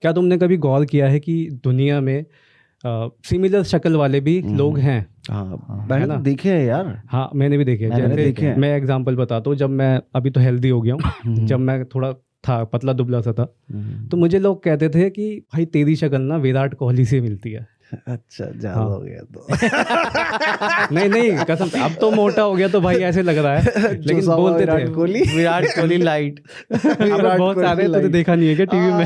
क्या तुमने कभी गौर किया है कि दुनिया में सिमिलर शक्ल वाले भी लोग हैं? हाँ मैंने तो देखे हैं यार। हाँ मैंने भी देखे हैं। जैसे मैं एग्जांपल बताता हूँ, जब मैं अभी तो हेल्दी हो गया हूँ, जब मैं थोड़ा था पतला दुबला सा था, तो मुझे लोग कहते थे कि भाई तेरी शक्ल ना विराट कोहली से मिलती है। अच्छा ज्यादा हो गया तो नहीं कसम, अब तो मोटा हो गया तो भाई ऐसे लग रहा है, लेकिन बोलते थे विराट कोहली लाइट। बहुत सारे तो देखा नहीं है क्या टीवी में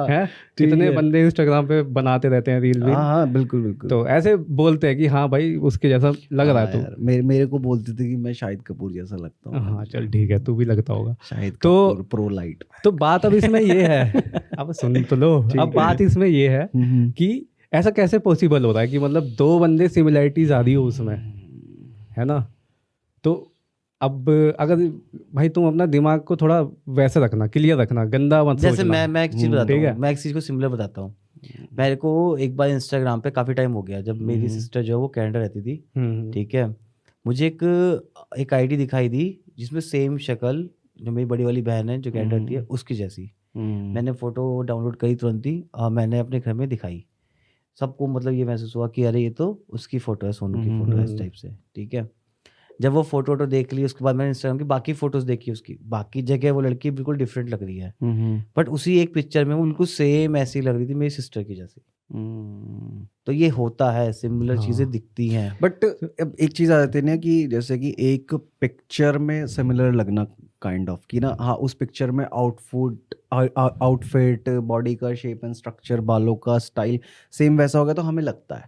है? कितने बंदे इंस्टाग्राम पे बनाते रहते हैं रील भी। हाँ बिल्कुल बिल्कुल। तो ऐसे बोलते हैं कि हाँ भाई उसके जैसा लग रहा है तू। मेरे को बोलते थे कि मैं शाहिद कपूर जैसा लगता हूँ। हाँ चल ठीक है, तू भी लगता होगा शाहिद कपूर प्रो लाइट। तो बात अब इसमें ये है, अब सुन तो लो, अब बात इसमें ये है कि ऐसा कैसे पॉसिबल हो रहा है कि मतलब दो बंदे सिमिलैरिटीज आ रही हो उसमें, है ना? तो अब अगर भाई तुम अपना दिमाग को थोड़ा वैसे रखना, क्लियर रखना, गंदा मत जैसे सोचना। मैं एक चीज़ बताता हूँ, मैं एक चीज़ को सिमिलर बताता हूँ। मेरे को एक बार इंस्टाग्राम पे काफ़ी टाइम हो गया, जब मेरी सिस्टर जो है वो कनाडा रहती थी, ठीक है, मुझे एक आईडी दिखाई दी जिसमें सेम शक्ल जो मेरी बड़ी वाली बहन है जो कनाडा रहती है उसकी जैसी। मैंने फ़ोटो डाउनलोड करी तुरंत ही और मैंने अपने घर में दिखाई। सबको मतलब ये महसूस हुआ कि अरे ये तो उसकी फ़ोटो है, सोनू की फ़ोटो है, इस टाइप से, ठीक है। जब वो फोटो देख ली उसके बाद मैंने इंस्टाग्राम की बाकी फोटोज देखी, उसकी बाकी जगह वो लड़की बिल्कुल डिफरेंट लग रही है, बट उसी एक पिक्चर में वो बिल्कुल सेम ऐसी लग रही थी मेरी सिस्टर की जैसी। तो ये होता है, सिमिलर चीजें दिखती हैं। बट एक चीज आ जाती है ना कि जैसे कि एक पिक्चर में सिमिलर लगना काइंड ऑफ कि ना, हाँ उस पिक्चर में आउटफिट, बॉडी का शेप एंड स्ट्रक्चर, बालों का स्टाइल सेम वैसा हो गया तो हमें लगता है,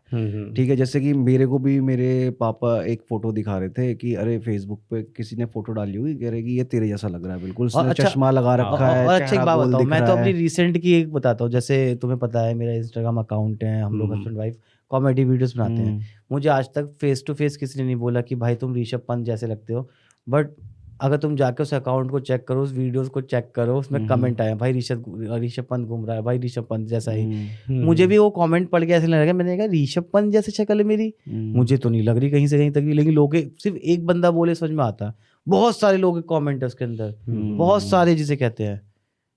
ठीक है। जैसे कि मेरे को भी मेरे पापा एक फोटो दिखा रहे थे कि अरे फेसबुक पे किसी ने फोटो डाली हुई, कह रहे कि ये तेरे जैसा लग रहा है बिल्कुल, चश्मा लगा रखा है। और अच्छा एक बात बताओ, मैं तो अपनी रिसेंट की एक बताता हूँ। जैसे तुम्हें पता है मेरा इंस्टाग्राम अकाउंट है, हम लोग हस्बैंड वाइफ कॉमेडी वीडियोस बनाते हैं। मुझे आज तक फेस टू फेस किसी ने नहीं बोला कि भाई तुम ऋषभ पंत जैसे लगते हो, बट अगर तुम जाके उस अकाउंट को चेक करो, उस वीडियोस को चेक करो, उसमें कमेंट आया भाई ऋषभ पंत घूम रहा है, भाई ऋषभ पंत जैसा ही। मुझे भी वो कमेंट पढ़ के ऐसे लग रहा, मैंने कहा ऋषभ पंत जैसे शक्ल है मेरी, मुझे तो नहीं लग रही कहीं से कहीं तक भी, लेकिन लोग सिर्फ एक बंदा बोले समझ में आता, बहुत सारे लोग कमेंट है उसके अंदर, बहुत सारे जिसे कहते हैं,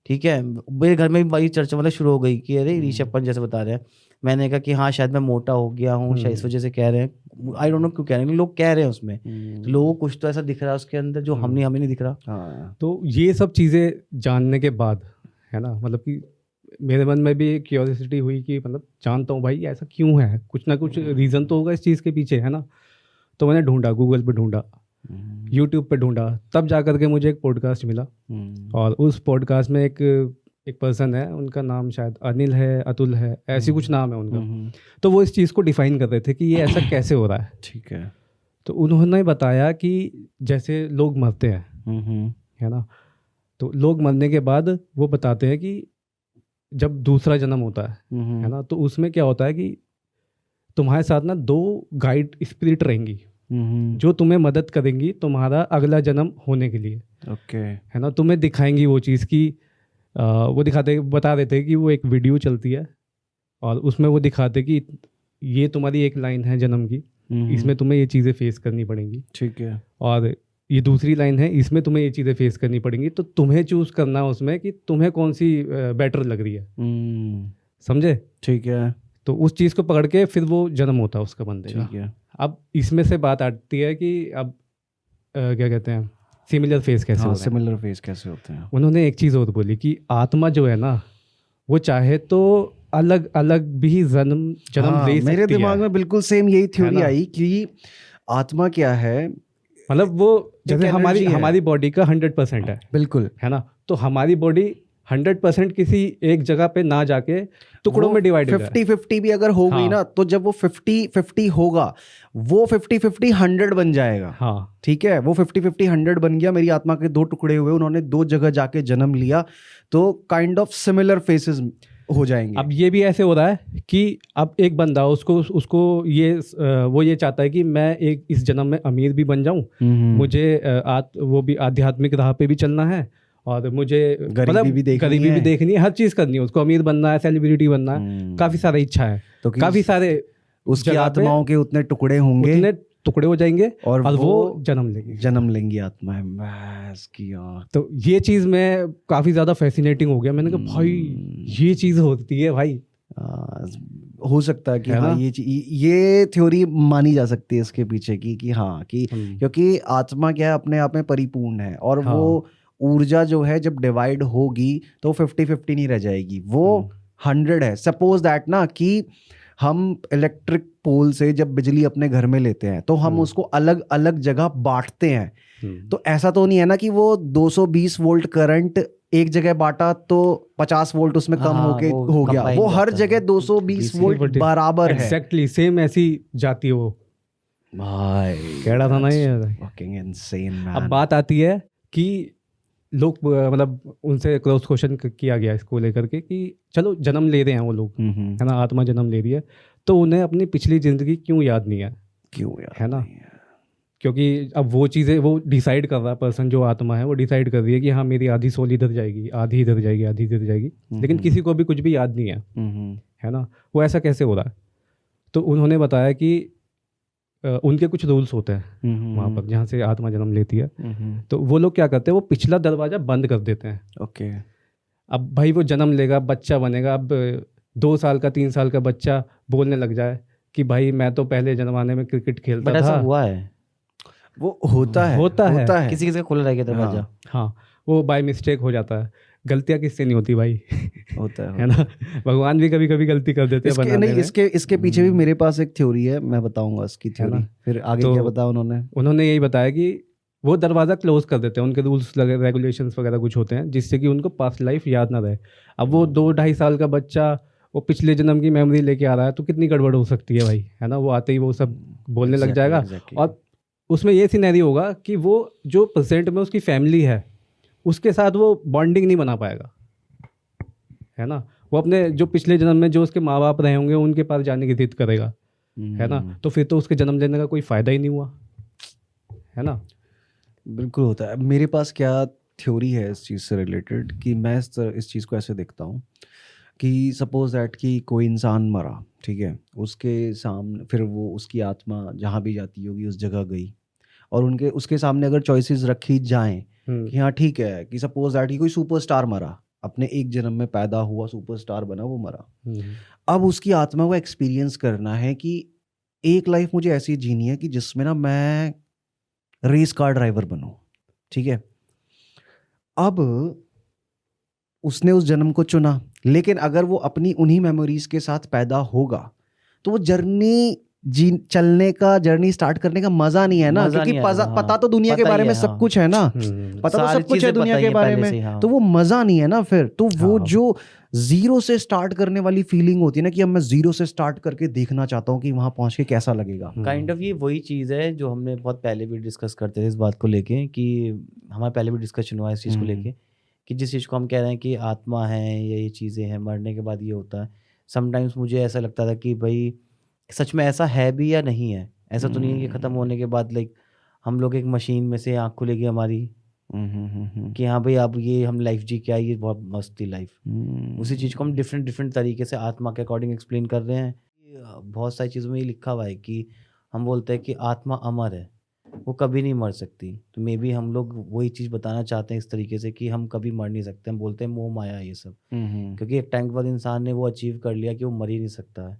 ठीक है। मेरे घर में भी बड़ी चर्चा मतलब शुरू हो गई कि अरे ऋषभ पंत जैसे बता रहे हैं। मैंने कहा कि हाँ शायद मैं मोटा हो गया हूँ, शायद इस वजह से कह रहे हैं, आई डोंट नो क्यों कह रहे हैं, लोग कह रहे हैं उसमें, तो लोगों को कुछ तो ऐसा दिख रहा है उसके अंदर जो हमें नहीं दिख रहा। तो ये सब चीज़ें जानने के बाद, है ना, मतलब कि मेरे मन में भी क्यूरियोसिटी हुई कि मतलब जानता हूँ भाई ऐसा क्यों है, कुछ ना कुछ रीज़न तो होगा इस चीज़ के पीछे, है ना। तो मैंने ढूंढा, गूगल पे ढूंढा, यूट्यूब पे ढूंढा, तब जा कर के मुझे एक पॉडकास्ट मिला। और उस पॉडकास्ट में एक पर्सन है, उनका नाम शायद अनिल है, अतुल है, ऐसी कुछ नाम है उनका। तो वो इस चीज़ को डिफाइन कर रहे थे कि ये ऐसा कैसे हो रहा है, ठीक है। तो उन्होंने बताया कि जैसे लोग मरते हैं, है ना, तो लोग मरने के बाद वो बताते हैं कि जब दूसरा जन्म होता है ना, तो उसमें क्या होता है कि तुम्हारे साथ ना दो गाइड स्पिरिट रहेंगी जो तुम्हें मदद करेंगी तुम्हारा अगला जन्म होने के लिए, ओके, है ना। तुम्हें दिखाएंगी वो चीज़ की, वो बता देते हैं कि वो एक वीडियो चलती है और उसमें वो दिखाते कि ये तुम्हारी एक लाइन है जन्म की, इसमें तुम्हें ये चीज़ें फेस करनी पड़ेंगी, ठीक है, और ये दूसरी लाइन है, इसमें तुम्हें ये चीज़ें फेस करनी पड़ेंगी। तो तुम्हें चूज़ करना है उसमें कि तुम्हें कौन सी बेटर लग रही है, समझे? ठीक है। तो उस चीज़ को पकड़ के फिर वो जन्म होता है उसका बंदे का। ठीक है। अब इसमें से बात आती है कि अब क्या कहते हैं, सिमिलर फेस कैसे होते हैं। सिमिलर फेस कैसे होते हैं। उन्होंने एक चीज़ और बोली कि आत्मा जो है ना, वो चाहे तो अलग अलग भी जन्म ले सकती है। मेरे दिमाग में बिल्कुल सेम यही थ्योरी आई कि आत्मा क्या है, मतलब वो जैसे हमारी बॉडी का 100% है, बिल्कुल, है ना। तो हमारी बॉडी 100% किसी एक जगह पे ना जाके टुकड़ों में डिवाइड हो जाए। 50-50 भी अगर हो गई ना, तो जब वो 50-50 होगा, वो 50-50 100 बन जाएगा। हाँ ठीक है, वो 50-50 100 बन गया। मेरी आत्मा के दो टुकड़े हुए, उन्होंने दो जगह जाके जन्म लिया, तो काइंड ऑफ सिमिलर फेसेस हो जाएंगे। अब ये भी ऐसे हो रहा है कि अब एक बंदा उसको वो ये चाहता है कि मैं एक इस जन्म में अमीर भी बन जाऊं, मुझे वो भी आध्यात्मिक राह पे भी चलना है, और मुझे गरीबी भी देखनी है, हर चीज़ करनी है उसको, अमीर बनना है, सेलिब्रिटी बनना है, काफ़ी सारी इच्छा है, तो काफ़ी सारे उसकी आत्माओं के उतने टुकड़े होंगे, उतने टुकड़े हो जाएंगे और और वो वो जन्म लेंगी आत्मा है भैंस की यार। तो ये चीज़ मैं काफ़ी ज़्यादा फैसिनेटिंग हो गया, मैंने कहा भाई ये चीज़ होती है भाई, हो सकता है कि है हाँ ना? ये थ्योरी मानी जा सकती है इसके पीछे की कि हाँ कि क्योंकि आत्मा क्या है अपने आप में परिपूर्ण है और हाँ। वो ऊर्जा जो है जब डिवाइड होगी तो 50-50 नहीं रह जाएगी, वो 100 है। सपोज दैट ना कि हम इलेक्ट्रिक पोल से जब बिजली अपने घर में लेते हैं तो हम उसको अलग अलग जगह बांटते हैं, तो ऐसा तो नहीं है ना कि वो 220 वोल्ट करंट एक जगह बांटा तो 50 वोल्ट उसमें कम होके हो गया, वो हर जगह 220 वोल्ट बराबर है। एग्जैक्टली सेम ऐसी जाती है वो। भाई कह रहा था ना ये fucking insane man। अब बात आती है कि लोग मतलब उनसे क्रॉस क्वेश्चन किया गया इसको लेकर के कि चलो जन्म ले रहे हैं वो लोग, है ना, आत्मा जन्म ले रही है, तो उन्हें अपनी पिछली जिंदगी क्यों याद नहीं है, क्यों यार, है ना? क्योंकि अब वो चीज़ें वो डिसाइड कर रहा है, पर्सन जो आत्मा है वो डिसाइड कर रही है कि हाँ मेरी आधी सोल इधर जाएगी, आधी इधर जाएगी, आधी इधर जाएगी, लेकिन किसी को भी कुछ भी याद नहीं है, है ना? वो ऐसा कैसे हो रहा है? तो उन्होंने बताया कि उनके कुछ रूल्स होते हैं वहाँ पर जहाँ से आत्मा जन्म लेती है, तो वो लोग क्या करते हैं, वो पिछला दरवाज़ा बंद कर देते हैं। ओके। अब भाई वो जन्म लेगा, बच्चा बनेगा, अब 2 साल का 3 साल का बच्चा बोलने लग जाए कि भाई मैं तो पहले जन्माने में क्रिकेट खेलता था। ऐसा हुआ है, वो होता है। किसी किसी का खुला रह गया दरवाजा। हाँ वो बाय मिस्टेक हो जाता है। गलतियाँ किससे नहीं होती भाई होता है ना? भगवान भी कभी कभी गलती कर देते हैं बनाने में। इसके पीछे भी मेरे पास एक थ्योरी है, मैं बताऊंगा इसकी थ्योरी, फिर आगे तो क्या बताया उन्होंने यही बताया कि वो दरवाज़ा क्लोज कर देते हैं, उनके रूल्स रेगुलेशंस वगैरह कुछ होते हैं जिससे कि उनको पास्ट लाइफ याद ना रहे। अब वो 2-2.5 साल का बच्चा वो पिछले जन्म की मेमोरी लेके आ रहा है तो कितनी गड़बड़ हो सकती है भाई, है ना? वो आते ही वो सब बोलने लग जाएगा। और उसमें ये सिनेरियो होगा कि वो जो प्रेजेंट में उसकी फैमिली है उसके साथ वो बॉन्डिंग नहीं बना पाएगा, है ना? वो अपने जो पिछले जन्म में जो उसके माँ बाप रहे होंगे उनके पास जाने की जिद करेगा, है ना? तो फिर तो उसके जन्म लेने का कोई फ़ायदा ही नहीं हुआ, है ना? बिल्कुल होता है। मेरे पास क्या थ्योरी है इस चीज़ से रिलेटेड कि मैं इस चीज़ को ऐसे देखता हूँ कि सपोज दैट कि कोई इंसान मरा, ठीक है, उसके सामने फिर वो उसकी आत्मा जहाँ भी जाती होगी उस जगह गई और उसके सामने अगर चॉइसेस रखी जाएं कि हाँ ठीक है कि सपोज दैट कि कोई सुपरस्टार मरा, अपने एक जन्म में पैदा हुआ सुपरस्टार बना, वो मरा, अब उसकी आत्मा को एक्सपीरियंस करना है कि एक लाइफ मुझे ऐसी जीनी है कि जिसमें ना मैं रेस कार ड्राइवर बनूं, ठीक है। अब उसने उस जन्म को चुना, लेकिन अगर वो अपनी उन्हीं मेमोरीज के साथ पैदा होगा तो वो जर्नी स्टार्ट करने का मजा नहीं है ना, क्योंकि पता तो दुनिया के बारे में सब कुछ है ना, पता तो सब कुछ है दुनिया के बारे में, तो वो मजा नहीं है ना फिर। तो वो जो जीरो से स्टार्ट करने वाली फीलिंग होती है ना कि अब मैं जीरो से स्टार्ट करके देखना चाहता हूँ कि वहां पहुंच के कैसा लगेगा, काइंड ऑफ ये वही चीज़ है जो हमने बहुत पहले भी डिस्कस करते थे इस बात को लेके, कि हमारा पहले भी डिस्कशन हुआ इस चीज़ को लेके कि जिस चीज़ को हम कह रहे हैं कि आत्मा है या ये चीज़ें हैं, मरने के बाद ये होता है। समटाइम्स मुझे ऐसा लगता था कि भाई सच में ऐसा है भी या नहीं है, ऐसा तो नहीं है कि ख़त्म होने के बाद लाइक हम लोग एक मशीन में से आँख खुलेगी हमारी कि हाँ भाई अब ये हम लाइफ जी क्या, ये बहुत मस्त थी लाइफ। उसी चीज़ को हम डिफरेंट तरीके से आत्मा के अकॉर्डिंग एक्सप्लेन कर रहे हैं। बहुत सारी चीज़ों में ये लिखा हुआ है कि हम बोलते हैं कि आत्मा अमर है, वो कभी नहीं मर सकती। तो मे बी हम लोग वही चीज़ बताना चाहते हैं इस तरीके से कि हम कभी मर नहीं सकते। हम बोलते हैं मोह माया ये सब, क्योंकि एक टाइम के बाद इंसान ने वो अचीव कर लिया कि वो मर ही नहीं सकता है,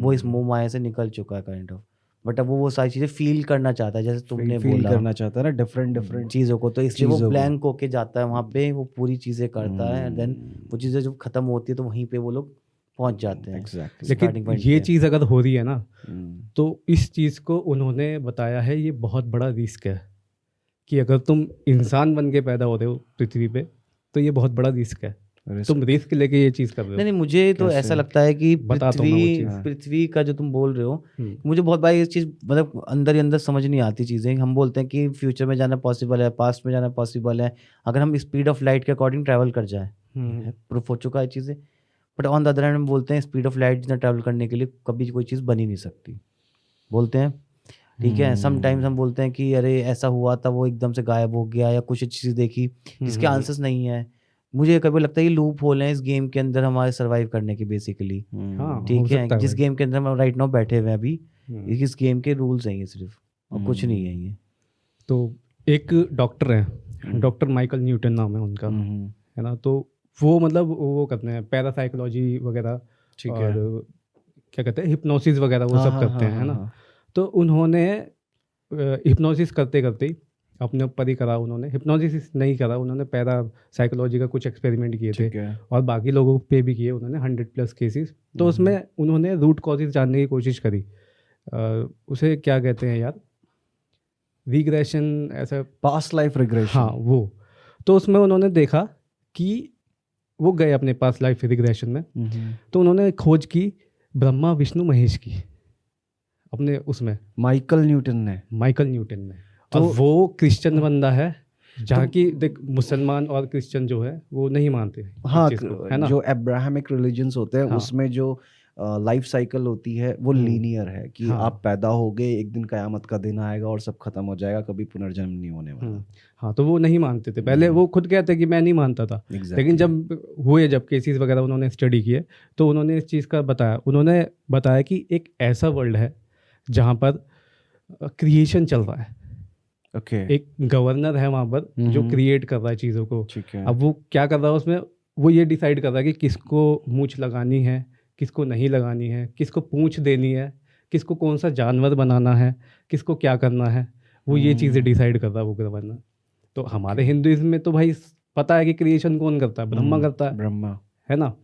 वो इस मोह माया से निकल चुका है काइंड ऑफ। बट अब वो सारी चीज़ें फील करना चाहता है, जैसे तुमने बोला करना चाहता है ना डिफरेंट चीज़ों को, तो इसलिए वो ब्लैंक होके जाता है वहाँ पे, वो पूरी चीज़ें करता है, एंड देन वो चीज़ें जब खत्म होती है तो वहीं पे वो लोग पहुँच जाते हैं। लेकिन ये चीज़ अगर हो रही है ना तो इस चीज़ को उन्होंने बताया है ये बहुत बड़ा रिस्क है कि अगर तुम इंसान बन के पैदा हो रहे हो पृथ्वी पे तो ये बहुत बड़ा रिस्क है, तुम रिस्क लेके ये चीज़ कर रहे हो। नहीं, मुझे तो ऐसा लगता है कि पृथ्वी का जो तुम बोल रहे हो, मुझे बहुत बार ये चीज़ मतलब अंदर ही अंदर समझ नहीं आती चीज़ें। हम बोलते हैं कि फ्यूचर में जाना पॉसिबल है, पास्ट में जाना पॉसिबल है, अगर हम स्पीड ऑफ लाइट के अकॉर्डिंग ट्रैवल कर जाए, प्रूफ हो चुका है चीज़ें। But on the other hand हम बोलते हैं स्पीड ऑफ लाइट जितना ट्रैवल करने के लिए कभी कोई चीज़ बन ही नहीं सकती, बोलते हैं, ठीक है। समटाइम्स हम बोलते हैं कि अरे ऐसा हुआ था, वो एकदम से गायब हो गया, या कुछ चीज़ देखी जिसके आंसर्स नहीं है। मुझे कभी लगता है कि लूप होल है इस गेम के अंदर हमारे सर्वाइव करने की बेसिकली, ठीक है। जिस गेम के अंदर हम राइट नाउ बैठे हुए हैं अभी, इस गेम के रूल्स हैं ये सिर्फ, और कुछ नहीं है ये। तो एक डॉक्टर है, डॉक्टर माइकल न्यूटन नाम है उनका, है ना। तो वो मतलब वो करते हैं पैरासाइकोलॉजी वगैरह, ठीक है। और क्या कहते हैं हिप्नोसिस वगैरह वो सब करते हैं, है ना। तो उन्होंने हिप्नोसिस करते करते ही अपने ऊपर ही करा, उन्होंने हिप्नोसिस नहीं करा, उन्होंने पैरा साइकोलॉजी का कुछ एक्सपेरिमेंट किए थे, ठीक है। और बाकी लोगों पे भी किए उन्होंने 100+ केसेस। तो उसमें उन्होंने रूट कॉजेज जानने की कोशिश करी, उसे क्या कहते हैं यार, रिग्रेशन, ऐसा पास्ट लाइफ रिग्रेशन। हाँ वो। तो उसमें उन्होंने देखा कि वो गए अपने पास लाइफ रिग्रेशन में, तो उन्होंने खोज की ब्रह्मा विष्णु महेश की अपने उसमें, माइकल न्यूटन ने। और तो वो क्रिश्चियन बंदा है, जहाँ की देख मुसलमान और क्रिश्चियन जो है वो नहीं मानते इस हाँ, चीज़ को, है ना। जो अब्राहमिक रिलीजन्स होते हैं हाँ। उसमें जो लाइफ साइकिल होती है वो लीनियर है कि हाँ। आप पैदा हो गए, एक दिन कयामत का दिन आएगा और सब खत्म हो जाएगा, कभी पुनर्जन्म नहीं होने वाला। हाँ, तो वो नहीं मानते थे पहले, वो खुद कहते कि मैं नहीं मानता था। लेकिन जब केसेस वगैरह उन्होंने स्टडी किए, तो उन्होंने इस चीज़ का बताया, उन्होंने बताया कि एक ऐसा वर्ल्ड है जहाँ पर क्रिएशन चल रहा है, ओके। एक गवर्नर है वहाँ पर जो क्रिएट कर रहा है चीज़ों को। ठीक है। अब वो क्या कर रहा है उसमें, वो ये डिसाइड कर रहा है कि किसको मूंछ लगानी है, किसको नहीं लगानी है, किसको पूंछ देनी है, किसको कौन सा जानवर बनाना है, किसको क्या करना है, वो ये चीज़ें डिसाइड कर रहा है वो गवर्नर। तो हमारे हिंदुइज्म में तो भाई पता है कि क्रिएशन कौन करता है, ब्रह्मा करता है, ब्रह्मा, है ना।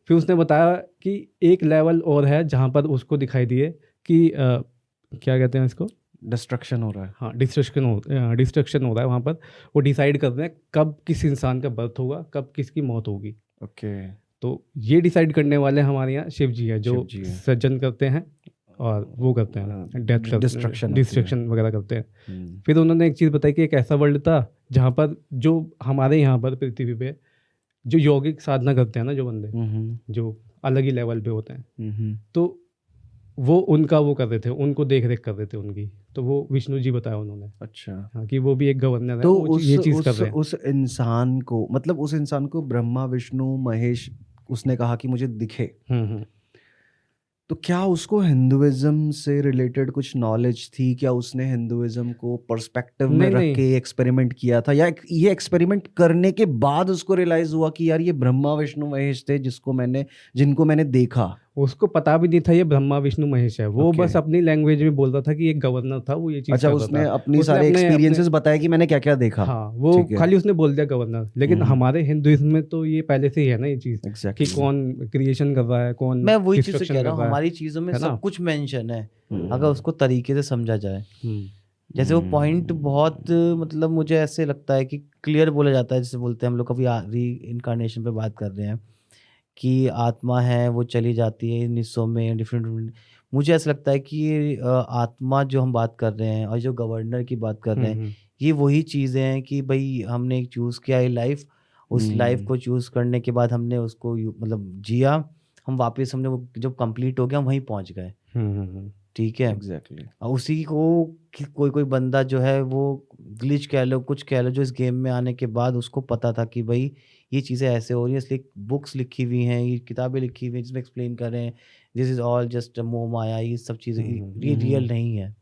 फिर उसने बताया कि एक लेवल और है जहाँ पर उसको दिखाई दिए कि क्या कहते हैं इसको, डिस्ट्रक्शन हो रहा है। हाँ डिस्ट्रक्शन हो रहा है वहाँ पर। वो डिसाइड करते हैं कब किस इंसान का बर्थ होगा, कब किसकी मौत होगी। ओके। तो ये डिसाइड करने वाले हमारे यहाँ शिव जी है, जो शिव जी है। सृजन करते हैं और वो करते हैं डेथ डिस्ट्रक्शन वगैरह करते हैं। फिर उन्होंने एक चीज़ बताई कि एक ऐसा वर्ल्ड था जहाँ पर जो हमारे यहाँ पर पृथ्वी पे जो यौगिक साधना करते हैं ना, जो बंदे जो अलग ही लेवल पे होते हैं, तो वो उनका वो कर रहे थे, उनको देख रेख कर रहे थे उनकी। तो वो विष्णु जी बताया उन्होंने। अच्छा। हाँ, कि वो भी एक गवर्नर है, तो वो ये चीज़ कर रहे हैं। उस इंसान को, मतलब उस इंसान को ब्रह्मा विष्णु महेश उसने कहा कि मुझे दिखे, तो क्या उसको हिंदुइज्म से रिलेटेड कुछ नॉलेज थी? क्या उसने हिंदुइज्म को पर्सपेक्टिव में रख के एक्सपेरिमेंट किया था, या ये एक्सपेरिमेंट करने के बाद उसको रियलाइज हुआ कि यार ये ब्रह्मा विष्णु महेश थे जिनको मैंने देखा? उसको पता भी नहीं था ये ब्रह्मा विष्णु महेश है, वो बस अपनी लैंग्वेज में बोल रहा था कि एक गवर्नर था, वो ये चीज़ अच्छा, उसने अपनी सारे एक्सपीरियंसेस बताया कि मैंने क्या क्या देखा। हाँ, वो खाली उसने बोल दिया गवर्नर। लेकिन हमारे हिंदुइज्म में तो ये पहले से ही है ना ये चीज़ कि कौन क्रिएशन कर रहा है, कौन। मैं वही चीज़ कह रहा हूँ, हमारी चीज़ों में सब कुछ मेंशन है अगर उसको तरीके से समझा जाए। जैसे वो पॉइंट बहुत, मतलब मुझे ऐसे लगता है कि क्लियर बोला जाता है, जैसे बोलते हैं हम लोग कभी री इनकारनेशन पे बात कर रहे हैं कि आत्मा है वो चली जाती है निस्सों में डिफरेंट। मुझे ऐसा लगता है कि ये आत्मा जो हम बात कर रहे हैं और जो गवर्नर की बात कर रहे हैं, ये वही चीज़ें हैं कि भाई हमने एक चूज़ किया है लाइफ, उस लाइफ को चूज़ करने के बाद हमने उसको मतलब जिया, हम वापस हमने वो जब कंप्लीट हो गया हम वहीं पहुंच गए। ठीक है, एग्जैक्टली। उसी को कोई बंदा जो है वो ग्लिच कह लो, कुछ कह लो, जो इस गेम में आने के बाद उसको पता था कि भाई ये चीज़ें ऐसे हो रही हैं, इसलिए बुक्स लिखी हुई हैं, ये किताबें लिखी हुई हैं जिसमें एक्सप्लेन कर रहे हैं दिस इज़ ऑल जस्ट मोह माया, ये सब चीज़ें ये रियल नहीं है।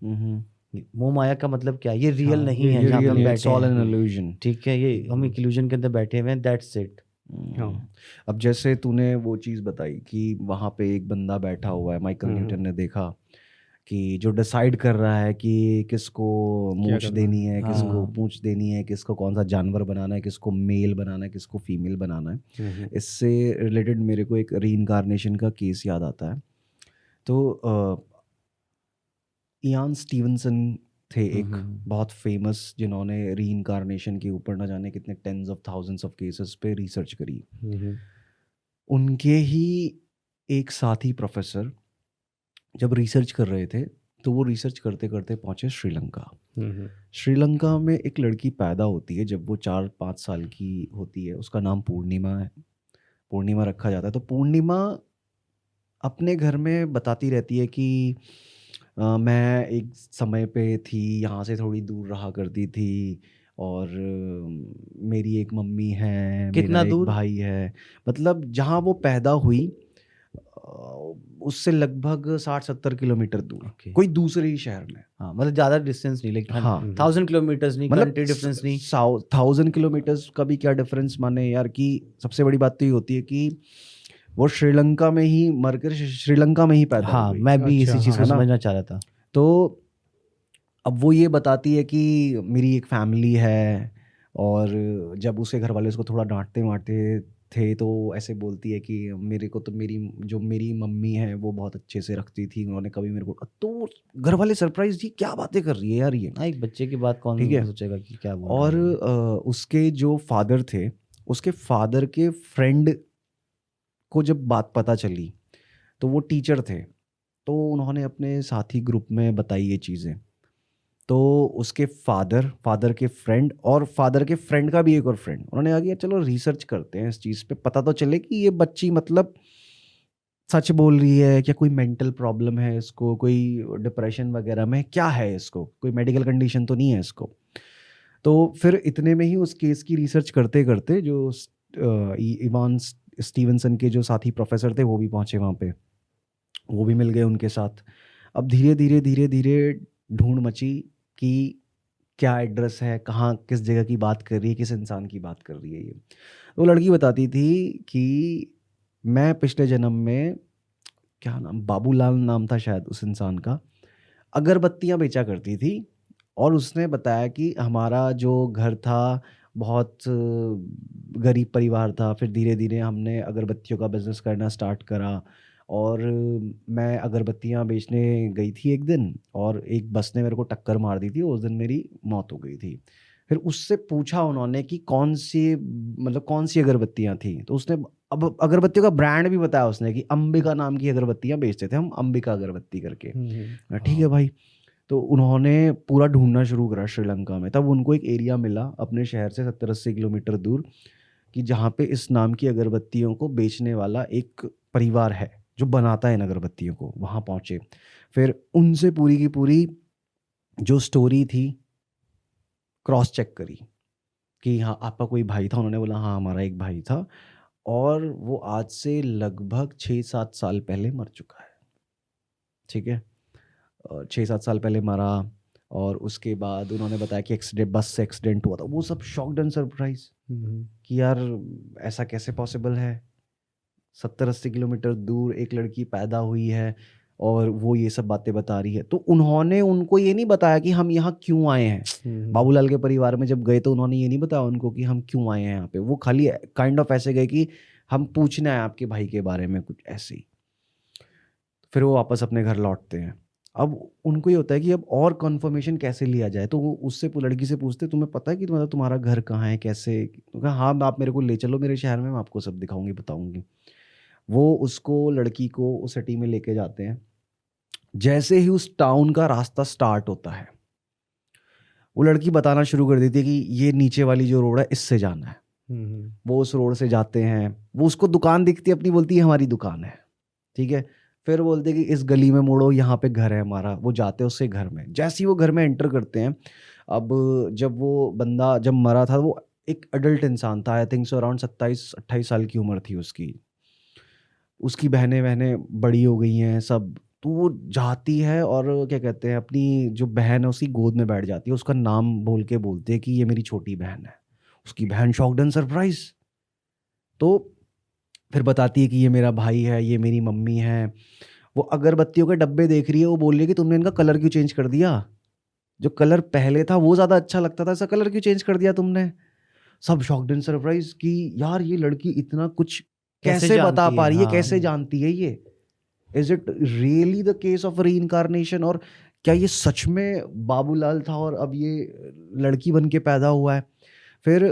मोह माया का मतलब क्या है? ये रियल नहीं है जहाँ पे हम बैठे हैं। ठीक है, ये हम एक इल्यूजन के अंदर बैठे हुए हैं, दैट्स इट। अब जैसे तूने वो चीज़ बताई कि वहाँ पे एक बंदा बैठा हुआ है, माइकल न्यूटन ने देखा कि जो डिसाइड कर रहा है कि किसको मूंछ देनी है, किसको पूंछ देनी है, किसको कौन सा जानवर बनाना है, किसको मेल बनाना है, किसको फीमेल बनाना है। इससे रिलेटेड मेरे को एक रीइंकारनेशन का केस याद आता है। तो इयान स्टीवनसन थे एक बहुत फेमस, जिन्होंने रीइंकारनेशन के ऊपर ना जाने कितने tens of thousands of cases पे रिसर्च करी। उनके ही एक साथी प्रोफेसर जब रिसर्च कर रहे थे, तो वो रिसर्च करते करते पहुंचे श्रीलंका। श्रीलंका में एक लड़की पैदा होती है जब वो 4-5 साल की होती है, उसका नाम पूर्णिमा है। पूर्णिमा रखा जाता है। तो पूर्णिमा अपने घर में बताती रहती है कि मैं एक समय पे थी, यहाँ से थोड़ी दूर रहा करती थी, और मेरी एक मम्मी है, कितना मेरा एक भाई है। मतलब जहाँ वो पैदा हुई उससे लगभग 60-70 किलोमीटर दूर, Okay. कोई दूसरे ही शहर में। हाँ मतलब ज्यादा डिस्टेंस नहीं, लाइक हाँ 1000 किलोमीटर्स नहीं, मतलब कंट्री डिफरेंस नहीं। 1000 किलोमीटर्स का भी क्या डिफरेंस माने यार, कि सबसे बड़ी बात तो ये होती है कि वो श्रीलंका में ही मरकर श्रीलंका में ही पैदा हाँ हुई। मैं भी अच्छा, इसी चीज हाँ, को है ना? समझना चाह रहा था। तो अब वो ये बताती है कि मेरी एक फैमिली है, और जब उसके घर वाले उसको थोड़ा डांटते वाटते थे तो ऐसे बोलती है कि मेरे को तो मेरी मम्मी है वो बहुत अच्छे से रखती थी, उन्होंने कभी मेरे को, तो घर वाले सरप्राइज, जी क्या बातें कर रही है यार ये। हाँ एक बच्चे की बात कौन ठीक है। सोचेगा कि क्या बोल और रही है। उसके जो फादर थे, उसके फादर के फ्रेंड को जब बात पता चली तो वो टीचर थे, तो उन्होंने अपने साथी ग्रुप में बताई ये चीज़ें। तो उसके फादर के फ्रेंड और फादर के फ्रेंड का भी एक और फ्रेंड, उन्होंने कहा कि यार चलो रिसर्च करते हैं इस चीज़ पे, पता तो चले कि ये बच्ची मतलब सच बोल रही है क्या, कोई मेंटल प्रॉब्लम है इसको, कोई डिप्रेशन वगैरह में क्या है इसको, कोई मेडिकल कंडीशन तो नहीं है इसको। तो फिर इतने में ही उस केस की रिसर्च करते करते जो इवान स्टीवनसन के जो साथी प्रोफेसर थे वो भी पहुंचे वहाँ पे, वो भी मिल गए उनके साथ। अब धीरे धीरे धीरे धीरे ढूंढ मची कि क्या एड्रेस है, कहाँ किस जगह की बात कर रही है, किस इंसान की बात कर रही है ये। तो लड़की बताती थी कि मैं पिछले जन्म में, क्या नाम, बाबूलाल नाम था शायद उस इंसान का, अगरबत्तियाँ बेचा करती थी। और उसने बताया कि हमारा जो घर था बहुत गरीब परिवार था, फिर धीरे धीरे हमने अगरबत्तियों का बिजनेस करना स्टार्ट करा, और मैं अगरबत्तियाँ बेचने गई थी एक दिन, और एक बस ने मेरे को टक्कर मार दी थी, उस दिन मेरी मौत हो गई थी। फिर उससे पूछा उन्होंने कि कौन सी अगरबत्तियाँ थी, तो उसने अब अगरबत्तियों का ब्रांड भी बताया उसने कि अंबिका नाम की अगरबत्तियाँ बेचते थे हम, अंबिका अगरबत्ती करके। ठीक है भाई। तो उन्होंने पूरा ढूंढना शुरू करा श्रीलंका में, तब उनको एक एरिया मिला अपने शहर से 70-80 किलोमीटर दूर, कि जहाँ पे इस नाम की अगरबत्तियों को बेचने वाला एक परिवार है जो बनाता है इन अगरबत्तियों को। वहाँ पहुँचे, फिर उनसे पूरी की पूरी जो स्टोरी थी क्रॉस चेक करी कि हाँ आपका कोई भाई था, उन्होंने बोला हाँ हमारा एक भाई था, और वो आज से लगभग 6-7 साल पहले मर चुका है। ठीक है, 6-7 साल पहले मरा। और उसके बाद उन्होंने बताया कि एक्सीडेंट, बस से एक्सीडेंट हुआ था। वो सब शॉक्ड एंड सरप्राइज कि यार ऐसा कैसे पॉसिबल है, 70-80 किलोमीटर दूर एक लड़की पैदा हुई है और वो ये सब बातें बता रही है। तो उन्होंने उनको ये नहीं बताया कि हम यहाँ क्यों आए हैं। बाबूलाल के परिवार में जब गए तो उन्होंने ये नहीं बताया उनको कि हम क्यों आए हैं यहाँ पे। वो खाली काइंड ऑफ ऐसे गए कि हम पूछना है आपके भाई के बारे में, कुछ ऐसे ही। फिर वो वापस अपने घर लौटते हैं। अब उनको ये होता है कि अब और कंफर्मेशन कैसे लिया जाए, तो वो उससे लड़की से पूछते तुम्हें पता है कि मतलब तुम्हारा घर कहाँ है, कैसे। तो कहा हाँ आप मेरे को ले चलो मेरे शहर में, मैं आपको सब दिखाऊंगी बताऊंगी। वो उसको, लड़की को उस सिटी में लेके जाते हैं। जैसे ही उस टाउन का रास्ता स्टार्ट होता है, वो लड़की बताना शुरू कर देती है कि ये नीचे वाली जो रोड है इससे जाना है। वो उस रोड से जाते हैं, वो उसको दुकान दिखती है अपनी, बोलती है हमारी दुकान है। ठीक है, फिर बोलते कि इस गली में मुड़ो, यहाँ पे घर है हमारा। वो जाते हैं उससे घर में। जैसे ही वो घर में एंटर करते हैं, अब जब वो बंदा जब मरा था वो एक अडल्ट इंसान था, आई थिंक सो अराउंड 27-28 साल की उम्र थी उसकी। उसकी बहनें बड़ी हो गई हैं सब। तो वो जाती है और क्या कहते हैं, अपनी जो बहन है उसकी गोद में बैठ जाती है, उसका नाम बोल के बोलते हैं कि ये मेरी छोटी बहन है। उसकी बहन शॉक्ड एंड सरप्राइज। तो फिर बताती है कि ये मेरा भाई है, ये मेरी मम्मी है। वो अगरबत्तियों के डब्बे देख रही है, वो बोल रही है कि तुमने इनका कलर क्यों चेंज कर दिया, जो कलर पहले था वो ज़्यादा अच्छा लगता था, ऐसा कलर क्यों चेंज कर दिया तुमने। सब शॉक्ड एंड सरप्राइज कि यार ये लड़की इतना कुछ कैसे बता पा रही है, कैसे जानती है ये। Is it really the case of reincarnation, और क्या ये सच में बाबूलाल था और अब ये लड़की बन के पैदा हुआ है। फिर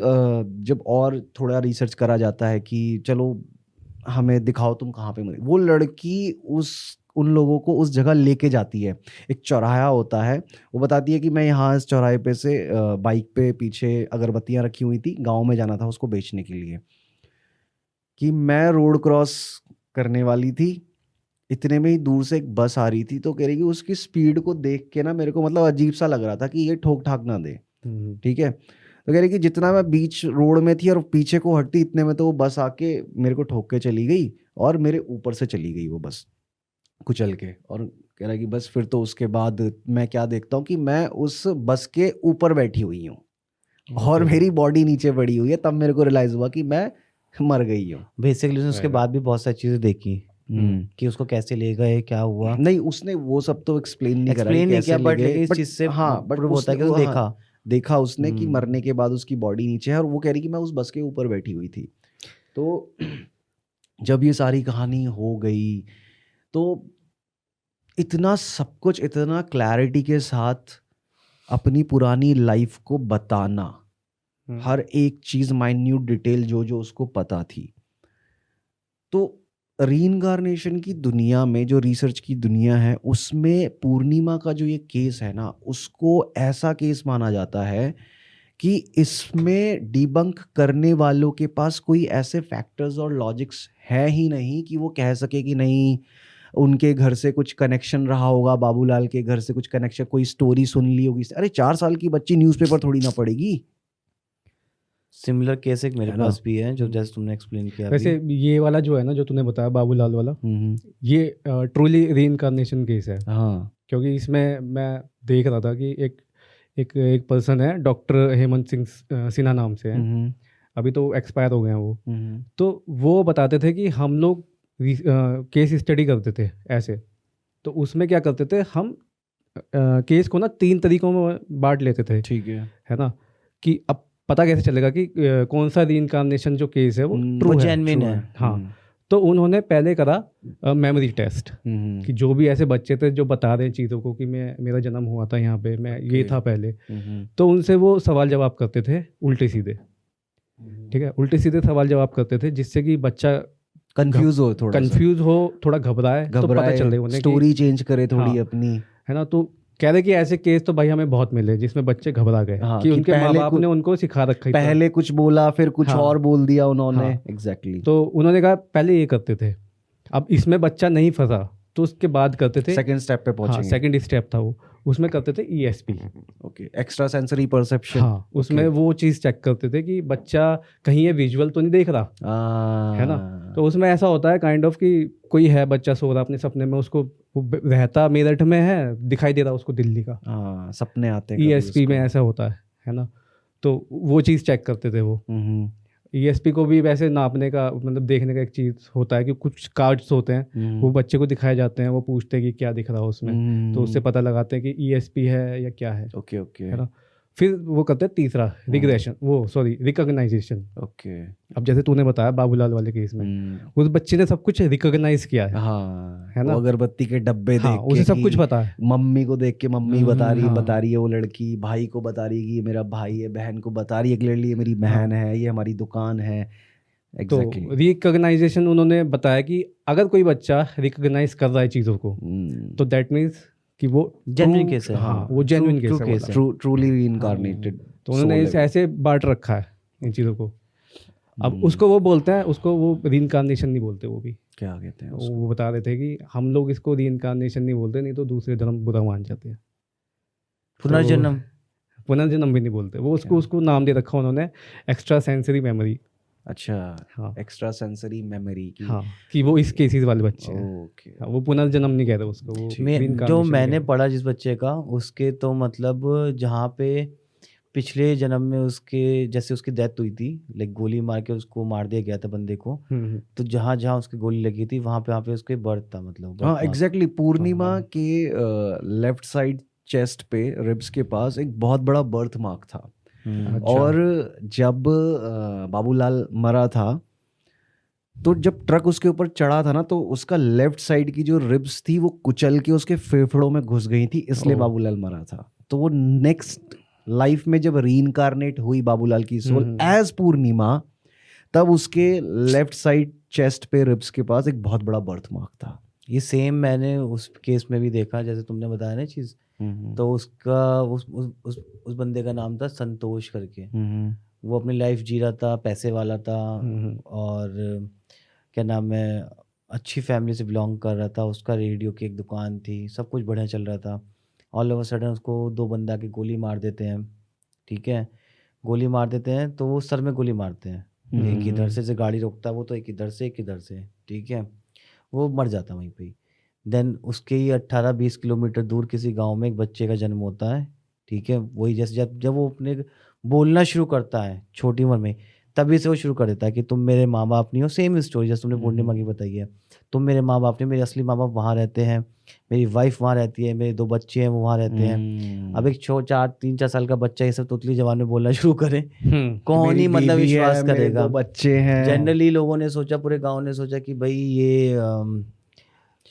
जब और थोड़ा रिसर्च करा जाता है कि चलो हमें दिखाओ तुम कहाँ पे मरी, वो लड़की उन लोगों को उस जगह लेके जाती है। एक चौराहा होता है, वो बताती है कि मैं यहाँ इस चौराहे पे से बाइक पे पीछे अगरबत्तियाँ रखी हुई थी, गांव में जाना था उसको बेचने के लिए, कि मैं रोड क्रॉस करने वाली थी। इतने में ही दूर से एक बस आ रही थी, तो कह रही कि उसकी स्पीड को देख के ना मेरे को मतलब अजीब सा लग रहा था कि ये ठोक ठाक ना दे। ठीक है, तो कह रही कि जितना मैं बीच रोड में थी और पीछे को हटती, इतने में तो वो बस आके मेरे को ठोक के चली गई और मेरे ऊपर से चली गई वो बस कुचल के, और कह रहा है कि बस फिर तो उसके बाद मैं क्या देखता हूँ कि मैं उस बस के ऊपर बैठी हुई हूँ और मेरी बॉडी नीचे पड़ी हुई है, तब मेरे को रियलाइज हुआ कि मैं मर गई हूँ। बेसिकली उसने उसके बाद भी बहुत सारी चीजें देखी कि उसको कैसे ले गए, क्या हुआ। नहीं, उसने वो सब तो एक्सप्लेन नहीं करा एक्सप्लेन नहीं कैसे किया, ले बट गए, लेकिन इस but चीज से हाँ, बट प्रूव होता है कि उसने उसने वो, हाँ, देखा उसने कि हम्म। मरने के बाद उसकी बॉडी नीचे है, और वो कह रही कि मैं उस बस के ऊपर बैठी हुई थी। तो जब ये सारी कहानी हो गई तो इतना सब कुछ, इतना क्लैरिटी के साथ अपनी पुरानी लाइफ को बताना, हर एक चीज माइन्यूट डिटेल जो जो उसको पता थी। तो रीइंकार्नेशन की दुनिया में, जो रिसर्च की दुनिया है, उसमें पूर्णिमा का जो ये केस है ना, उसको ऐसा केस माना जाता है कि इसमें डिबंक करने वालों के पास कोई ऐसे फैक्टर्स और लॉजिक्स है ही नहीं कि वो कह सके कि नहीं उनके घर से कुछ कनेक्शन रहा होगा, बाबूलाल के घर से कुछ कनेक्शन, कोई स्टोरी सुन ली होगी। अरे 4 साल की बच्ची न्यूज़पेपर थोड़ी ना पढ़ेगी। सिमिलर केस एक मेरे है ना? पास भी है, जो जैसे तुमने एक्सप्लेन किया वैसे अभी। ये वाला जो है ना, जो तूने बताया बाबूलाल वाला, ये ट्रूली रीइंकार्नेशन केस है। हाँ, क्योंकि इसमें मैं देख रहा था कि एक पर्सन है, डॉक्टर हेमंत सिंह सिन्हा नाम से है, अभी तो एक्सपायर हो गए हैं वो। तो वो बताते थे कि हम लोग केस स्टडी करते थे ऐसे, तो उसमें क्या करते थे हम, केस को ना 3 तरीकों में बांट लेते थे, ठीक है ना, कि अब पता कैसे चलेगा कि कौन सा रीइंकार्नेशन जो केस है वो ट्रू वो है। जेन्युइन है। हाँ, तो उन्होंने पहले करा मेमोरी टेस्ट, कि जो भी ऐसे बच्चे थे जो बता रहे हैं चीज़ों को कि मेरा जन्म हुआ था यहाँ पे, मैं ये था पहले, तो उनसे वो सवाल जवाब करते थे उल्टे सीधे। ठीक है, उल्टे सीधे सवाल जवाब करते थे, जिससे कि बच्चा कंफ्यूज हो, थोड़ा कंफ्यूज हो, थोड़ा घबराए, तो पता चले उन्हें स्टोरी चेंज करे थोड़ी हाँ, अपनी, है ना। तो कह रहे कि ऐसे केस तो भाई हमें बहुत मिले जिसमें बच्चे घबरा गए, हाँ, कि कि उनके माँ पहले बाप ने उनको सिखा रखा ही था। पहले कुछ बोला, फिर कुछ हाँ, और बोल दिया उन्होंने। हाँ, एग्जैक्टली। तो उन्होंने कहा पहले ये करते थे, अब इसमें बच्चा नहीं फंसा तो उसके बाद करते थे सेकंड स्टेप पे हाँ, पहुंचेंगे। सेकंड स्टेप था वो, उसमें करते थे ESP। Okay, extra sensory perception. हाँ, उसमें वो चीज़ चेक करते थे कि बच्चा कहीं ये विजुअल तो नहीं देख रहा, है ना। तो उसमें ऐसा होता है काइंड ऑफ कि कोई है बच्चा सो रहा अपने सपने में, उसको वो रहता मेरठ में है, दिखाई दे रहा उसको दिल्ली का, सपने आते हैं ESP में ऐसा होता है ना। तो वो चीज़ चेक करते थे वो। ESP को भी वैसे नापने का, मतलब देखने का एक चीज़ होता है कि कुछ कार्ड्स होते हैं, वो बच्चे को दिखाए जाते हैं, वो पूछते हैं कि क्या दिख रहा है उसमें, तो उससे पता लगाते हैं कि ESP है या क्या है। ओके ओके, है ना। फिर वो करते हैं तीसरा, रिग्रेशन, रिकॉग्नाइजेशन। ओके। अब जैसे तूने बताया बाबूलाल वाले केस में, उस बच्चे ने सब कुछ रिकॉग्नाइज किया है, हाँ, है ना। वो अगरबत्ती के डब्बे हाँ, देख के, उसे सब कुछ पता है। मम्मी को देख के मम्मी बता हाँ, रही है वो लड़की, भाई को बता रही है कि ये मेरा भाई है, बहन को बता रही है क्लियरली ये मेरी बहन है, ये हमारी दुकान है। तो रिकॉग्नाइजेशन उन्होंने बताया कि अगर कोई बच्चा रिकॉग्नाइज कर रहा है चीज़ों को, तो दैट मीन्स कि वो जेन्युइन केस है। हाँ, वो जेन्युइन केस है, बोला। ट्रूली रीइंकार्नेटेड। तो उन्होंने इसे ऐसे बांट रखा है इन चीज़ों को। अब उसको वो बोलते हैं, उसको वो रीइंकार्नेशन नहीं बोलते, वो भी क्या कहते हैं वो बता रहे थे कि हम लोग इसको रीइंकार्नेशन नहीं बोलते, नहीं तो दूसरे धर्म बुरा मान जाते हैं। पुनर्जन्म, पुनर्जन्म भी नहीं बोलते वो, उसको नाम दे रखा उन्होंने एक्स्ट्रा सेंसरी मेमोरी। अच्छा, हाँ, एक्स्ट्रा सेंसरी मेमोरी की। हाँ, कि वो इस केसेस वाले बच्चे हैं। ओके, हाँ, वो पुनर्जन्म नहीं कहते उसको, वो जो reincarnation मैंने कहते हैं। पढ़ा जिस बच्चे का, उसके तो मतलब जहाँ पे पिछले जन्म में उसके, जैसे उसकी डेथ हुई थी, लाइक गोली मार के उसको मार दिया गया था बंदे को, तो जहाँ जहाँ उसकी गोली लगी थी वहाँ पे उसके बर्थ था, मतलब हाँ एग्जैक्टली। पूर्णिमा के लेफ्ट साइड चेस्ट पे, रिब्स के पास एक बहुत बड़ा बर्थ मार्क था। अच्छा। और जब बाबूलाल मरा था, तो जब ट्रक उसके ऊपर चढ़ा था ना, तो उसका लेफ्ट साइड की जो रिब्स थी वो कुचल के उसके फेफड़ों में घुस गई थी, इसलिए बाबूलाल मरा था। तो वो नेक्स्ट लाइफ में जब रीइंकार्नेट हुई बाबूलाल की सोल एज पूर्णिमा, तब उसके लेफ्ट साइड चेस्ट पे, रिब्स के पास एक बहुत बड़ा बर्थ मार्क था। ये सेम मैंने उस केस में भी देखा जैसे तुमने बताया ना चीज़। तो उसका उस बंदे का नाम था संतोष करके। वो अपनी लाइफ जी रहा था, पैसे वाला था, और क्या नाम है, अच्छी फैमिली से बिलोंग कर रहा था, उसका रेडियो की एक दुकान थी, सब कुछ बढ़िया चल रहा था। ऑल ओवर सडन उसको 2 बंदे आके गोली मार देते हैं। ठीक है, गोली मार देते हैं तो वो सर में गोली मारते हैं, एक इधर से गाड़ी रोकता है वो, तो एक इधर से एक इधर से। ठीक है, वो मर जाता वहीं पे ही। देन उसके ही 18-20 किलोमीटर दूर किसी गांव में एक बच्चे का जन्म होता है, ठीक है। वही जैसे जब वो अपने बोलना शुरू करता है छोटी उम्र में, तभी से वो शुरू कर देता है कि तुम मेरे माँ बाप नहीं हो। सेम स्टोरी जैसे तुमने पूर्णिमा की बताई है, तुम मेरे माँ बाप नहीं, मेरे असली माँ बाप वहाँ रहते हैं, मेरी वाइफ वहाँ रहती है, मेरे 2 बच्चे हैं वो वहाँ रहते हैं। अब एक 3-4 साल का बच्चा ये सब तोतली जबान में बोलना शुरू करे, कौन ही मतलब विश्वास करेगा। बच्चे हैं। जनरली लोगों ने सोचा, पूरे गांव ने सोचा कि भाई ये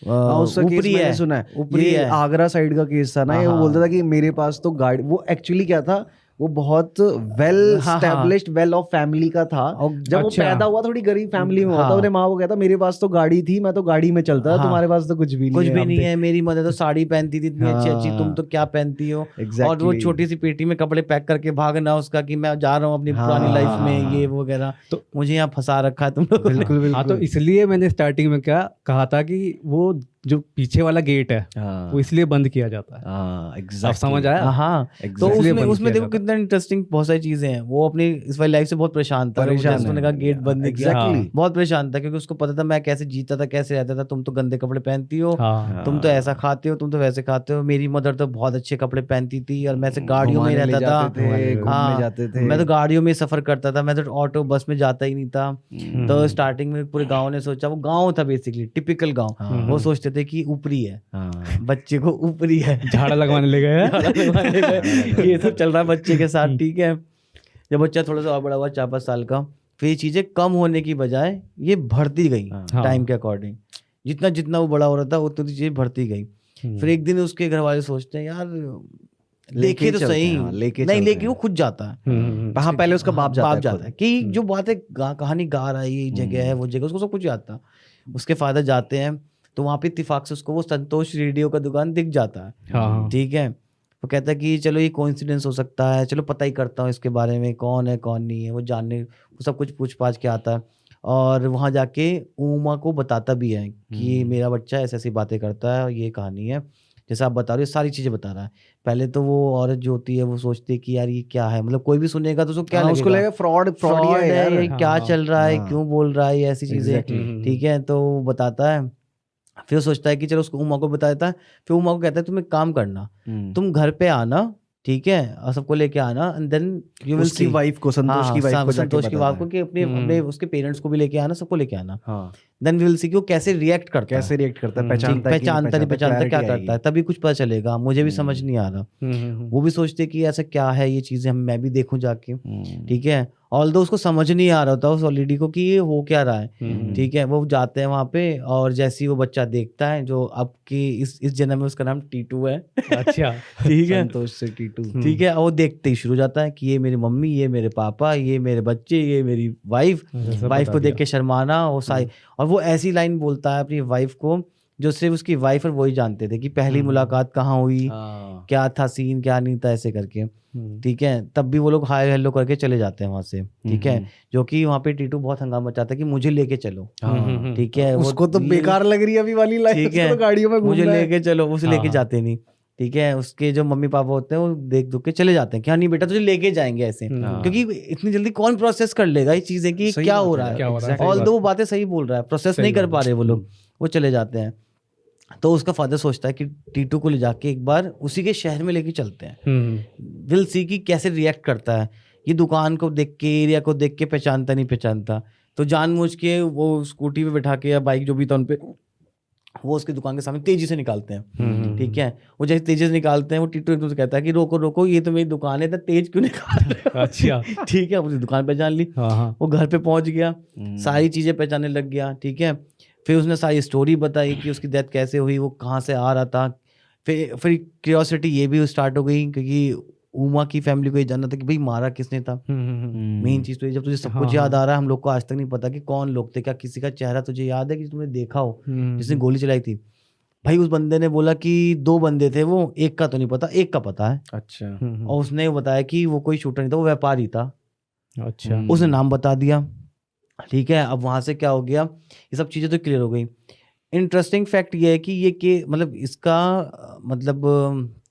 उसका केस ऊपरी मैंने है, सुना है, ऊपरी ये है। आगरा साइड का केस था ना, ये वो हाँ, बोलता था कि मेरे पास तो गाड़ी, वो एक्चुअली क्या था, वो बहुत वेल हाँ, स्टैब्लिश्ड वेल ऑफ फैमिली का था। जब वो अच्छा। पैदा हुआ थोड़ी गरीब फैमिली में हुआ था, हाँ। अपने माँ को कहता मेरे पास तो गाड़ी थी, मैं तो गाड़ी में चलता था, हाँ। तुम्हारे पास तो कुछ भी नहीं कुछ है। भी नहीं है, मेरी मदर तो साड़ी पहनती थी इतनी अच्छी अच्छी, तुम तो क्या पहनती हो। और वो Exactly. छोटी सी पेटी में कपड़े पैक करके भागना उसका कि मैं जा रहा हूँ अपनी पुरानी लाइफ में, ये वो वगैरह, तो मुझे यहाँ फंसा रखा है तुम लोग। बिल्कुल हाँ, तो बिल्कुल। इसलिए मैंने स्टार्टिंग में क्या कहा था कि वो जो पीछे वाला गेट है वो इसलिए बंद किया जाता है। आप समझ आया? हाँ, तो Exactly. उसमें बंद उसमें किया देखो जाता है। कितना इंटरेस्टिंग बहुत सारी चीजें हैं। वो अपनी इस वाली लाइफ से बहुत परेशान था, परेशान जैसे है। तूने कहा गेट बंद नहीं किया, Exactly. बहुत परेशान था क्योंकि उसको पता था मैं कैसे जीता था, कैसे रहता था। तुम तो गंदे कपड़े पहनती हो, हाँ, तुम तो ऐसा खाते हो, तुम तो वैसे खाते हो। मेरी मदर तो बहुत अच्छे कपड़े पहनती थी और मैं से गाड़ियों में ही घुमाने ले रहता था। जाते थे, घूमने हाँ, जाते थे। मैं तो गाड़ियों में सफर करता था, मैं तो ऑटो बस में जाता ही नहीं था। तो स्टार्टिंग में पूरे गांव ने सोचा, वो गांव था बेसिकली टिपिकल गांव, वो सोचते थे कि ऊपरी है, बच्चे को ऊपरी है, झाड़ा लगवाने ले गए। झाड़ा लगवाने गए। ये सब चल रहा है बच्चे के साथ, ठीक है। जब बच्चा थोड़ा सा और बड़ा हुआ 4-5 साल का, फिर ये चीजें कम होने की बजाय ये बढ़ती गई टाइम के अकॉर्डिंग। जितना जितना वो बड़ा हो रहा था उतनी चीजें बढ़ती गई। फिर एक दिन उसके घर वाले सोचते हैं यार देखे तो सही, नहीं लेके वो खुद जाता है। हाँ, पहले उसका बाप जाता है कि जो बातें कहानी गा रहा है, ये जगह है वो जगह, उसको सब कुछ आता है। उसके फादर जाते हैं तो वहां पे इत्तेफाक से उसको वो संतोष रेडियो का दुकान दिख जाता है, ठीक है। वो कहता है कि चलो ये कोइंसिडेंस हो सकता है, चलो पता ही करता हूँ इसके बारे में, कौन है कौन नहीं है। वो जानने, वो सब कुछ पूछ पाछ के आता है और वहाँ जाके उमा को बताता भी है कि मेरा बच्चा ऐसी ऐसी बातें करता है और ये कहानी है, जैसे आप बता रहे हो सारी चीजें बता रहा है। पहले तो वो औरत जो होती है वो सोचती है कि यार ये क्या है, मतलब कोई भी सुनेगा तो उसको क्या लगेगा, उसको लगेगा फ्रॉड है यार, ये क्या चल रहा है, क्यों बोल रहा है ये ऐसी चीजें, ठीक है। तो वो बताता है, फिर सोचता है कि चलो उसको उमा को बता देता है। फिर उमा को कहता है तुम एक काम करना, तुम घर पे आना, ठीक है, और सबको लेके आना, and then you will see wife को, संतोष की वाइफ को, संतोष की वाइफ को कि अपने उसके पेरेंट्स को भी लेके आना, सबको लेके आना। देन वी विल सी कि वो कैसे रिएक्ट करता है, पहचानता है क्या करता है, तभी कुछ पता चलेगा। मुझे भी समझ नहीं आ रहा। वो भी सोचते कि ऐसा क्या है ये चीजें, मैं भी देखूं जाके, ठीक है। ऑल्दो उसको समझ नहीं आ रहा था उस ऑलरेडी को कि ये हो क्या रहा है, ठीक है। वो जाते हैं वहां पे और जैसे ही वो बच्चा देखता है, जो अब की इस जन्म में उसका नाम टीटू है, अच्छा, ठीक है, संतोष से टीटू, ठीक है। वो देखते ही शुरू हो जाता है कि ये मेरी मम्मी, ये मेरे पापा, ये मेरे बच्चे, ये मेरी वाइफ को देख के शर्माना। वो सारी, और वो ऐसी लाइन बोलता है अपनी वाइफ को जो सिर्फ उसकी वाइफ और वही जानते थे कि पहली मुलाकात कहाँ हुई, क्या था सीन, क्या नहीं था, ऐसे करके, ठीक है। तब भी वो लोग हाय हेलो करके चले जाते हैं वहां से, ठीक है। जो कि वहां पे टीटू बहुत हंगामा मचाता है कि मुझे लेके चलो, ठीक है। उसको तो बेकार लग रही है अभी वाली लाइफ, ठीक है, तो गाड़ियों में मुझे लेके चलो, उसे लेके जाते नहीं, ठीक है। उसके जो मम्मी पापा होते हैं वो देख दुख के चले जाते हैं कि हाँ नहीं बेटा तुझे लेके जाएंगे ऐसे, क्योंकि इतनी जल्दी कौन प्रोसेस कर लेगा ये चीजें कि क्या हो रहा है। ऑल्दो वो बातें सही बोल रहा है, प्रोसेस नहीं कर पा रहे वो लोग, वो चले जाते हैं। तो उसका फादर सोचता है कि टीटू को ले जाके एक बार उसी के शहर में लेके चलते हैं, विल सी कि कैसे रिएक्ट करता है। ये दुकान को देख के, एरिया को देख के पहचानता नहीं पहचानता, तो जानबूझ के वो स्कूटी पे बैठा के या बाइक जो भी था उन पे, वो उसकी दुकान के सामने तेजी से निकालते हैं, ठीक है। वो जैसे तेजी से निकालते हैं, वो टीटू एकदम से कहता है कि रोको रोको, ये तो मेरी दुकान है, तो तेज क्यों निकाल रहे हो? अच्छा, ठीक है। उसने दुकान पहचान ली, वो घर पे पहुंच गया, सारी चीजें पहचानने लग गया, ठीक है। फिर उसने सारी स्टोरी बताई कि उसकी डेथ कैसे हुई, वो कहाँ से आ रहा था। फिर क्यूरियोसिटी ये भी स्टार्ट हो गई क्योंकि उमा की फैमिली को ये जानना था कि भाई मारा किसने था। मेन चीज तो ये, जब तुझे सब कुछ याद आ रहा है, हम लोग को आज तक नहीं पता कि कौन लोग थे, क्या किसी का चेहरा तुझे याद है कि तुमने देखा हो जिसने गोली चलाई थी। भाई उस बंदे ने बोला कि 2 बंदे थे, वो एक का तो नहीं पता, एक का पता है। अच्छा। और उसने बताया कि वो कोई शूटर नहीं था, वो व्यापारी था। अच्छा, उसने नाम बता दिया, ठीक है। अब वहां से क्या हो गया, ये सब चीजें तो क्लियर हो गई। इंटरेस्टिंग फैक्ट ये है कि ये के मतलब इसका मतलब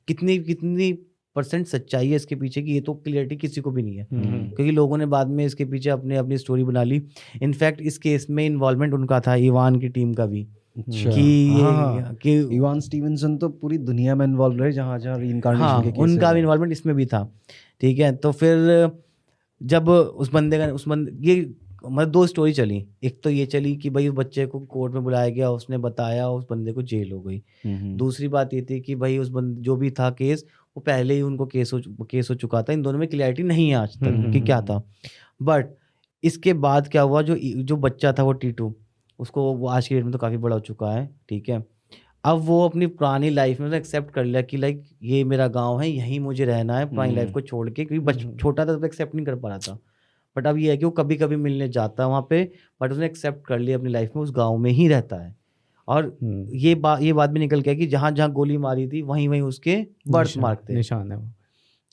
कितनी 100% सच्चाई है इसके पीछे की, ये तो क्लियरिटी किसी को भी नहीं है, क्योंकि लोगों ने बाद में इसके पीछे अपनी स्टोरी बना ली। इनफैक्ट इस केस में इन्वॉल्वमेंट उनका था, इवान की टीम का भी, कि इवान स्टीवनसन तो पूरी दुनिया में इन्वॉल्व रहे जहाँ रीइंकार्नेशन के केसेस उनका भी इन्वॉल्वमेंट इसमें भी था। ठीक है, तो फिर जब उस बंदे ये मतलब 2 स्टोरी चली। एक तो ये चली कि भाई उस बच्चे को कोर्ट में बुलाया गया, उसने बताया, उस बंदे को जेल हो गई। दूसरी बात ये थी कि भाई उस बंदे जो भी था केस, वो पहले ही उनको केस हो चुका था। इन दोनों में क्लैरिटी नहीं है आज तक कि क्या था। बट इसके बाद क्या हुआ, जो बच्चा था वो टीटू, उसको वो आज की डेट में तो काफ़ी बड़ा हो चुका है। ठीक है, अब वो अपनी पुरानी लाइफ में एक्सेप्ट कर लिया कि लाइक ये मेरा गांव है, यहीं मुझे रहना है, पुरानी लाइफ को छोड़ के, क्योंकि छोटा था तो एक्सेप्ट नहीं कर पा रहा था। बट अब ये है कि वो कभी कभी मिलने जाता है वहाँ पे, बट उसने एक्सेप्ट कर लिया अपनी लाइफ में, उस गांव में ही रहता है। और ये बात भी निकल गया कि जहाँ जहाँ गोली मारी थी वहीं वहीं उसके बर्थ मार्क थे, निशान है वो।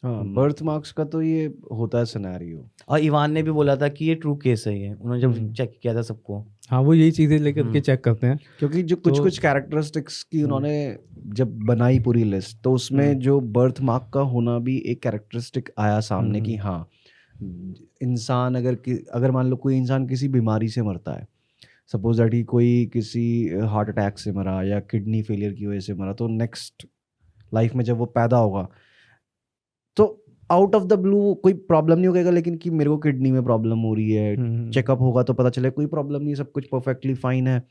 हाँ, बर्थ मार्क्स का तो ये होता है सिनेरियो। और इवान ने भी बोला था कि ये ट्रू केस है, ये उन्होंने जब चेक किया था सबको। हाँ, वो यही चीज़ें लेकर के चेक करते हैं, क्योंकि जो कुछ कैरेक्टरिस्टिक्स की उन्होंने जब बनाई पूरी लिस्ट, तो उसमें जो बर्थ मार्क का होना भी एक कैरेक्टरिस्टिक आया सामने कि हाँ, इंसान अगर मान लो कोई इंसान किसी बीमारी से मरता है, सपोज दैट ही कोई किसी हार्ट अटैक से मरा या किडनी फेलियर की वजह से मरा, तो नेक्स्ट लाइफ में जब वो पैदा होगा तो आउट ऑफ द ब्लू कोई प्रॉब्लम नहीं होगा, लेकिन कि मेरे को किडनी में प्रॉब्लम हो रही है, चेकअप होगा तो पता चले कोई प्रॉब्लम नहीं, सब कुछ परफेक्टली फाइन है,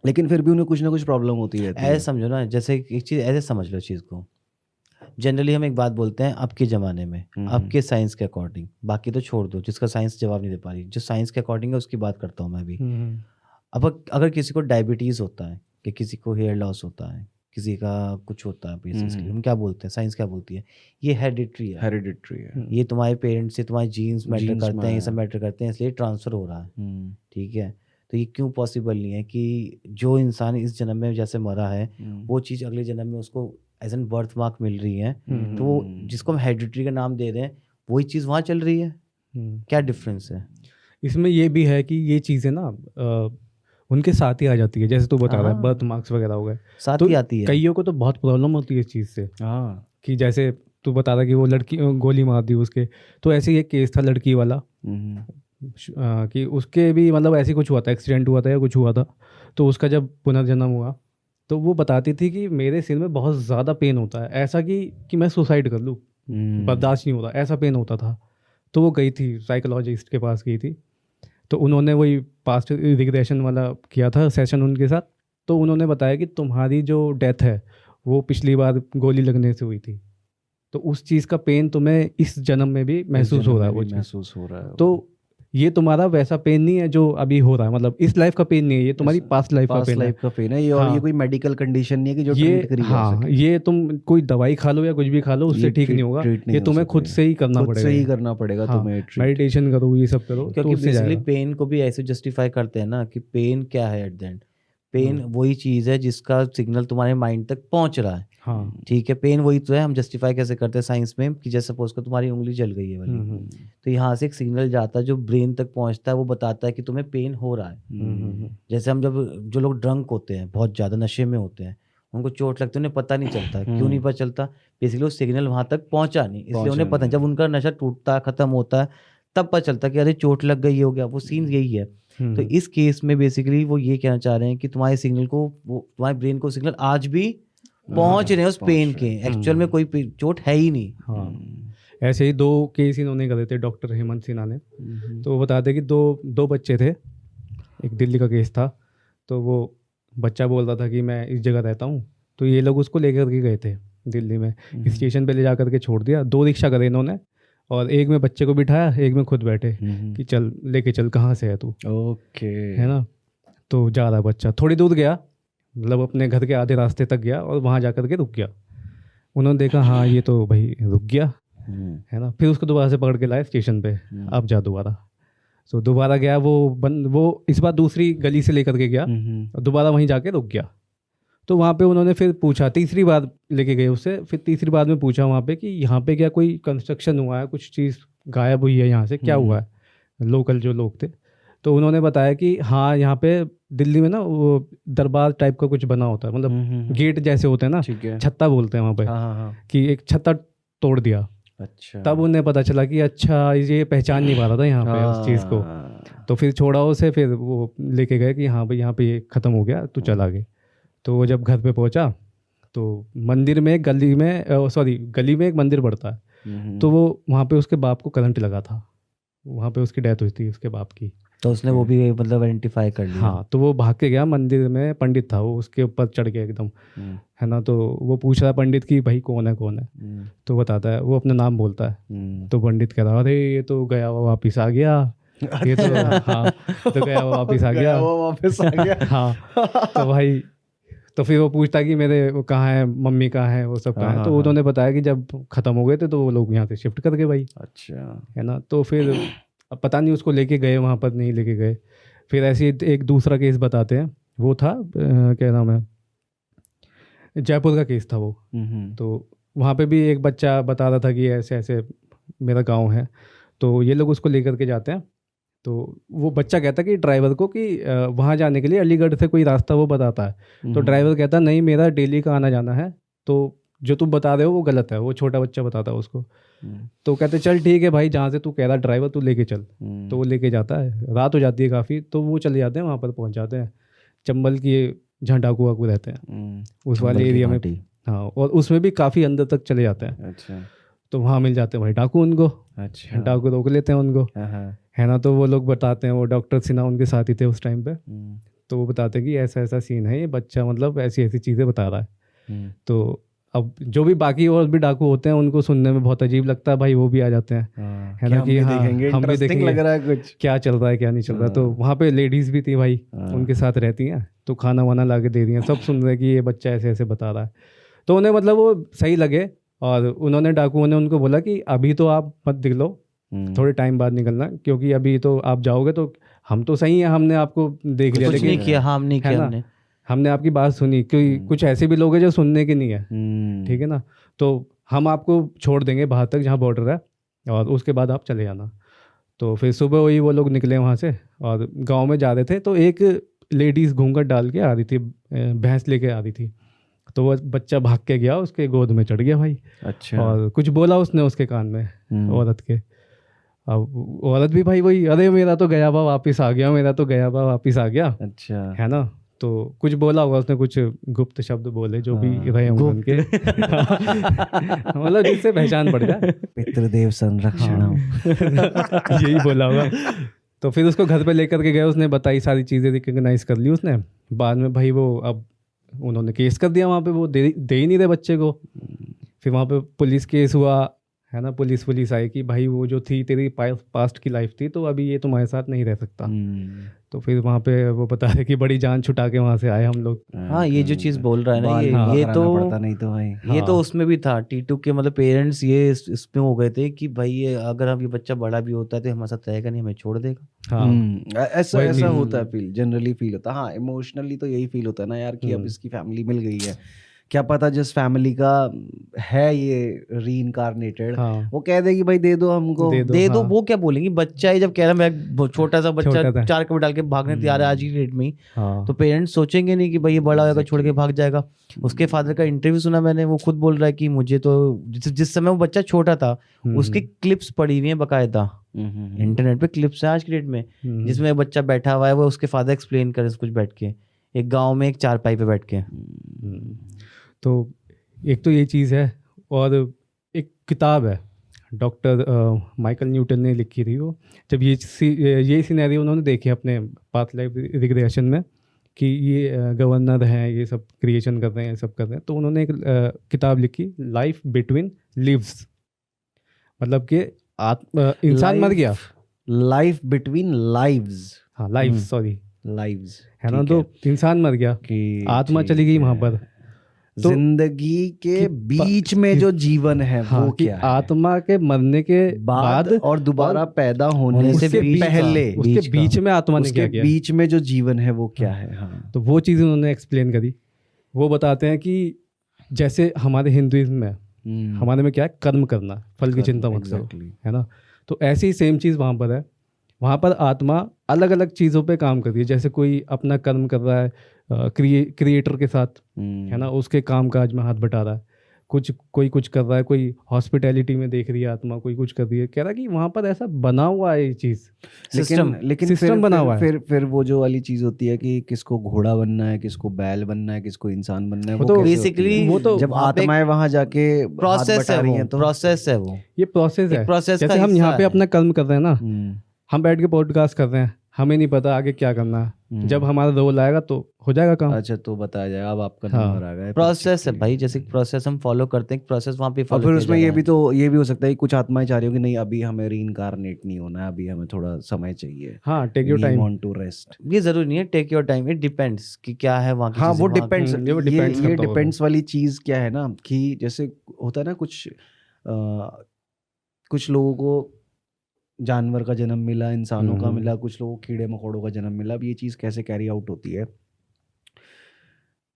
लेकिन फिर भी उन्हें कुछ ना कुछ प्रॉब्लम होती है। ऐसे समझो ना, जैसे एक चीज़ ऐसे समझ लो चीज़ को। जनरली हम एक बात बोलते हैं अब के ज़माने में, आपके साइंस के अकॉर्डिंग, बाकी तो छोड़ दो, जिसका साइंस जवाब नहीं दे पा रही, जो साइंस के अकॉर्डिंग है उसकी बात करता हूँ मैं भी। अब अगर किसी को डायबिटीज़ होता है, कि किसी को हेयर लॉस होता है, किसी का कुछ होता है बेसिकली, हम क्या बोलते हैं, साइंस क्या बोलती है, ये हेरिडिटरी है, ये तुम्हारे पेरेंट्स से तुम्हारे जीन्स मैटर करते हैं, ये सब मैटर करते हैं, इसलिए ट्रांसफ़र हो रहा है। ठीक है, तो ये क्यों पॉसिबल नहीं है कि जो इंसान इस जन्म में जैसे मरा है, वो चीज़ अगले जन्म में उसको एज एन बर्थ मार्क मिल रही है, तो वो जिसको हम हेरिडिटरी का नाम दे रहे हैं, वही चीज़ वहाँ चल रही है। क्या डिफरेंस है इसमें? ये भी है कि ये चीज़ें ना उनके साथ ही आ जाती है, जैसे तू बता रहा है बर्थ मार्क्स वगैरह हो गए, साथ तो ही आती है। कईयों को तो बहुत प्रॉब्लम होती है इस चीज़ से। कि जैसे तू बता रहा कि वो लड़की गोली मार दी उसके, तो ऐसे ही एक केस था लड़की वाला कि उसके भी मतलब ऐसे कुछ हुआ था, एक्सीडेंट हुआ था या कुछ हुआ था, तो उसका जब पुनर्जन्म हुआ तो वो बताती थी कि मेरे सिर में बहुत ज़्यादा पेन होता है, ऐसा कि मैं सुसाइड कर लूँ, बर्दाश्त नहीं होता, ऐसा पेन होता था। तो वो गई थी साइकोलॉजिस्ट के पास गई थी, तो उन्होंने वही पास्ट रिग्रेशन वाला किया था सेशन उनके साथ, तो उन्होंने बताया कि तुम्हारी जो डेथ है वो पिछली बार गोली लगने से हुई थी, तो उस चीज़ का पेन तुम्हें इस जन्म में भी महसूस हो रहा है, वो महसूस हो रहा है। तो ये तुम्हारा वैसा पेन नहीं है जो अभी हो रहा है, मतलब इस लाइफ का पेन नहीं है, ये तुम्हारी पास्ट लाइफ का पेन है। ये और ये कोई मेडिकल कंडीशन नहीं है कि जो ट्रीट करी जा सके। ये तुम कोई दवाई खा लो या कुछ भी खा लो उससे ठीक नहीं होगा, ये तुम्हें खुद से ही करना पड़ेगा, तुम्हें मेडिटेशन करो, ये सब करो। क्योंकि बेसिकली पेन को भी ऐसे जस्टिफाई करते हैं ना कि पेन क्या है, एट द एंड पेन वही चीज़ है जिसका सिग्नल तुम्हारे माइंड तक पहुंच रहा है। हाँ, ठीक है, पेन वही तो है। हम जस्टिफाई कैसे करते हैं साइंस में कि जैसे सपोज कर तुम्हारी उंगली जल गई है वाली, तो यहाँ से एक सिग्नल जाता है जो ब्रेन तक पहुँचता है, वो बताता है कि तुम्हें पेन हो रहा है। जैसे हम जो लोग ड्रंक होते हैं, बहुत ज़्यादा नशे में होते हैं, उनको चोट लगती है, उन्हें पता नहीं चलता। क्यों नहीं पता चलता? बेसिकली वो सिग्नल वहाँ तक पहुँचा नहीं, इसलिए उन्हें पता। जब उनका नशा टूटता खत्म होता है तब पता चलता कि अरे चोट लग गई, हो गया। वो सीन यही है। तो इस केस में बेसिकली वो ये कहना चाह रहे हैं कि तुम्हारे सिग्नल को, वो तुम्हारे ब्रेन को सिग्नल आज भी पहुंच रहे हैं उस पेन के, एक्चुअल में कोई चोट है ही नहीं। हाँ, ऐसे ही 2 केस इन्होंने करे थे डॉक्टर हेमंत सिन्हा ने। तो वो बताते कि दो बच्चे थे, एक दिल्ली का केस था। तो वो बच्चा बोल रहा था कि मैं इस जगह रहता हूँ, तो ये लोग उसको लेकर के गए थे दिल्ली में, स्टेशन पे ले जा करके छोड़ दिया। 2 रिक्शा करे इन्होंने, और एक में बच्चे को बिठाया, एक में खुद बैठे कि चल लेके चल, कहाँ से है तू, ओके, है ना। तो जा रहा बच्चा, थोड़ी दूर गया, मतलब अपने घर के आधे रास्ते तक गया, और वहाँ जा कर के रुक गया। उन्होंने देखा हाँ ये तो भाई रुक गया, है ना। फिर उसको दोबारा से पकड़ के लाए स्टेशन पे, अब जा दोबारा। तो दोबारा गया, वो इस बार दूसरी गली से लेकर के गया, और दोबारा वहीं जाके रुक गया। तो वहाँ पे उन्होंने फिर पूछा, तीसरी बार लेके गए उससे, फिर तीसरी बार में पूछा वहाँ पे कि यहाँ पे क्या कोई कंस्ट्रक्शन हुआ है, कुछ चीज़ गायब हुई है यहाँ से, क्या हुआ है। लोकल जो लोग थे, तो उन्होंने बताया कि हाँ यहाँ पे दिल्ली में ना वो दरबार टाइप का कुछ बना होता है, मतलब गेट जैसे होते हैं ना, छत्ता बोलते हैं वहाँ पे, कि एक छत्ता तोड़ दिया। अच्छा, तब उन्हें पता चला कि अच्छा ये पहचान नहीं पा रहा था यहाँ पे उस चीज़ को। तो फिर छोड़ा उसे, फिर वो लेके गए कि हाँ भाई यहाँ पे ये ख़त्म हो गया, तू चल आगे। तो वो जब घर पे पहुँचा तो मंदिर में गली में एक मंदिर पड़ता है, तो वो वहाँ पे उसके बाप को करंट लगा था, वहाँ पे उसकी डेथ हुई थी उसके बाप की। तो उसने वो भी मतलब आइडेंटिफाई कर लिया। हाँ, तो वो भाग के गया, मंदिर में पंडित था, वो उसके ऊपर चढ़ गया एकदम, है ना। तो वो पूछ रहा है पंडित की भाई कौन है, तो बताता है, वो अपना नाम बोलता है। तो पंडित कह रहा अरे ये तो गया हुआ वापिस आ गया, ये तो हाँ तो गया हुआ वापिस आ गया। हाँ, तो भाई तो फिर वो पूछता कि मेरे वो कहाँ है, मम्मी कहाँ है, वो सब कहाँ है। तो उन्होंने बताया कि जब ख़त्म हो गए थे तो वो लोग यहाँ से शिफ्ट कर गए भाई। अच्छा, है ना। तो फिर अब पता नहीं उसको लेके गए वहाँ पर, नहीं लेके गए। फिर ऐसे एक दूसरा केस बताते हैं, वो था क्या नाम है, जयपुर का केस था वो। तो वहाँ पे भी एक बच्चा बता रहा था कि ऐसे ऐसे मेरा गांव है, तो ये लोग उसको लेकर के जाते हैं। तो वो बच्चा कहता है कि ड्राइवर को कि वहाँ जाने के लिए अलीगढ़ से कोई रास्ता वो बताता है। तो ड्राइवर कहता नहीं मेरा डेली का आना जाना है, तो जो तुम बता रहे हो वो गलत है। वो छोटा बच्चा बताता है उसको। तो कहते चल ठीक है भाई, जहाँ से तू कह रहा ड्राइवर तू लेके चल। तो वो लेके जाता है, रात हो जाती है काफ़ी, तो वो चले जाते हैं, वहाँ पर पहुँच जाते हैं चंबल की, जहाँ डाकू वाकू रहते हैं उस वाले एरिया में। हाँ, और उसमें भी काफ़ी अंदर तक चले जाते हैं। अच्छा, तो वहाँ मिल जाते हैं भाई डाकू उनको। अच्छा, डाकू रोक लेते हैं उनको, है ना। तो वो लोग बताते हैं, वो डॉक्टर सिन्हा उनके साथ ही थे उस टाइम पे। तो वो बताते हैं कि ऐसा ऐसा सीन है, ये बच्चा मतलब ऐसी ऐसी चीज़ें बता रहा है। तो अब जो भी बाकी और भी डाकू होते हैं उनको सुनने में बहुत अजीब लगता है भाई, वो भी आ जाते हैं, है ना, कि हाँ हम भी देखेंगे लग रहा है कुछ क्या चल रहा है क्या नहीं चल रहा है। तो वहाँ पे लेडीज़ भी थी भाई, उनके साथ रहती हैं, तो खाना वाना ला के दे रही हैं, सब सुन रहे हैं कि ये बच्चा ऐसे ऐसे बता रहा है। तो उन्हें मतलब वो सही लगे, और उन्होंने डाकुओं ने उनको बोला कि अभी तो आप मत निकलो, थोड़े टाइम बाद निकलना, क्योंकि अभी तो आप जाओगे तो हम तो सही है, हमने आपको देख लिया, कुछ नहीं किया, हम नहीं किया, हमने आपकी बात सुनी, क्योंकि कुछ ऐसे भी लोग हैं जो सुनने के नहीं है, ठीक है ना। तो हम आपको छोड़ देंगे बाहर तक जहाँ बॉर्डर है, और उसके बाद आप चले जाना। तो फिर सुबह वही वो लोग निकले वहाँ से और गांव में जा रहे थे। तो एक लेडीज़ घूंघट डाल के आ रही थी, भैंस लेके आ रही थी। तो वो बच्चा भाग के गया, उसके गोद में चढ़ गया भाई। अच्छा, और कुछ बोला उसने उसके कान में औरत के। अब औरत भी भाई वही, अरे मेरा तो गया हुआ वापिस आ गया, मेरा तो गया हुआ वापिस आ गया, अच्छा, है ना। तो कुछ बोला होगा उसने, कुछ गुप्त शब्द बोले जो भी रहे होंगे उनके, मतलब जिससे पहचान पड़ जाए, पितृदेव संरक्षण, यही बोला होगा। तो फिर उसको घर पे लेकर के गए, उसने बताई सारी चीज़ें, रिकग्नाइज कर ली उसने। बाद में भाई वो अब उन्होंने केस कर दिया वहाँ पे, वो दे ही नहीं रहे बच्चे को। फिर वहाँ पे पुलिस केस हुआ, है ना, पुलिस आई कि भाई वो जो थी तेरी पास्ट की लाइफ थी, तो अभी ये तुम्हारे साथ नहीं रह सकता। तो फिर वहाँ पे वो बता रहे कि बड़ी जान छुटा के वहाँ से आए हम लोग। हाँ, ये जो चीज़ बोल रहा है ना, ये तो पड़ता नहीं तो भाई, ये तो उसमें भी था। टीटू के मतलब पेरेंट्स ये इसमें हो गए थे कि भाई ये अगर हम ये बच्चा बड़ा भी होता है तो हमारे साथ रहेगा नहीं, हमें छोड़ देगा। हाँ, ऐसा होता है, जनरली फील होता है। हाँ, इमोशनली तो यही फील होता है ना यार कि अब इसकी फैमिली मिल गई है, क्या पता जिस फैमिली का है ये रीइंकार्नेटेड, वो कह देगी भाई दे दो हमको, दे दो। वो क्या बोलेंगी, बच्चा ही जब कह रहा मैं छोटा सा बच्चा 4 कपड़े डाल के भागने तैयार है आज की डेट में, तो पेरेंट्स सोचेंगे नहीं कि भाई ये बड़ा होगा छोड़ के भाग जाएगा। उसके फादर का इंटरव्यू सुना मैंने, वो खुद बोल रहा है कि मुझे तो जिस समय वो बच्चा छोटा था उसकी क्लिप्स पड़ी हुई है बकायदा, इंटरनेट पे क्लिप्स है आज की डेट में, जिसमें बच्चा बैठा हुआ है, वो उसके फादर एक्सप्लेन करे कुछ बैठ के एक गाँव में एक चारपाई पे बैठ के। तो एक तो ये चीज़ है, और एक किताब है डॉक्टर माइकल न्यूटन ने लिखी थी। वो जब ये सिनेरियो उन्होंने देखे अपने पास्ट लाइफ रिग्रेशन में कि ये गवर्नर हैं, ये सब क्रिएशन कर रहे हैं, सब कर रहे हैं, तो उन्होंने एक किताब लिखी, लाइफ बिटवीन लिव्स, मतलब कि इंसान मर गया, लाइफ बिटवीन लाइव्स, हाँ लाइव्स, सॉरी लाइव्स, है ना। तो इंसान मर गया कि आत्मा चली गई वहाँ पर, तो जिंदगी के बीच में जो जीवन है वो क्या है, आत्मा के मरने के बाद और दोबारा पैदा होने से पहले उसके बीच में आत्मा ने क्या किया, बीच में जो जीवन है वो क्या है। हाँ, तो वो चीज़ उन्होंने एक्सप्लेन करी। वो बताते हैं कि जैसे हमारे हिंदुइज्म में हमारे में क्या है, कर्म करना, फल की चिंता मत करो, है ना। तो ऐसी सेम चीज़ वहाँ पर है। वहाँ पर आत्मा अलग अलग चीज़ों पे काम करती है। जैसे कोई अपना कर्म कर रहा है क्रिएटर के साथ, है ना, उसके काम काज में हाथ बटा रहा है। कोई कुछ कर रहा है, कोई हॉस्पिटैलिटी में देख रही है आत्मा, कोई कुछ कर रही है, कह रहा है कि वहाँ पर ऐसा बना हुआ है ये चीज़, लेकिन सिस्टम फिर बना हुआ है। फिर वो जो वाली चीज होती है कि किसको घोड़ा बनना है, किसको बैल बनना है, किसको इंसान बनना है, वो वो तो कैसे होती basically है? वो तो जब वहाँ पे आत्माएं वहां जाके हाथ प्रोसेस बटा है, रही वो हैं तो प्रोसेस है, वो ये प्रोसेस एक है। प्रोसेस का जैसे हम यहाँ हिस्सा पे है। अपना कर्म कर रहे हैं ना, हम्म, हम बैठ के पॉडकास्ट कर रहे हैं, हमें नहीं पता आगे क्या करना है, हम्म। जब हमारा रोल आएगा तो हो जाएगा काम। अच्छा, तो बताया जाएगा अब आपका हाँ। नंबर आ गया है प्रोसेस है perfectly। भाई, जैसे प्रोसेस हम फॉलो करते हैं, प्रोसेस वहाँ पे और फॉलो फिर किया उसमें जा ये रहा भी है। तो ये भी हो सकता है कि कुछ आत्माएं चाह रही हो कि नहीं अभी हमें रीइंकारनेट नहीं होना है, अभी हमें थोड़ा समय चाहिए, हाँ, take your we time. Want to rest. ये जरूरी नहीं है, take your time, it depends कि क्या है वहाँ की हाँ, चीजें, वो वहाँ डिपेंड्स, ये वो depends ये करता होगा। डिपेंड्स वाली चीज क्या है ना कि जैसे होता है ना कुछ लोगों को जानवर का जन्म मिला, इंसानों का मिला, कुछ लोगों को कीड़े मकोड़ों का जन्म मिला। अब ये चीज कैसे कैरी आउट होती है,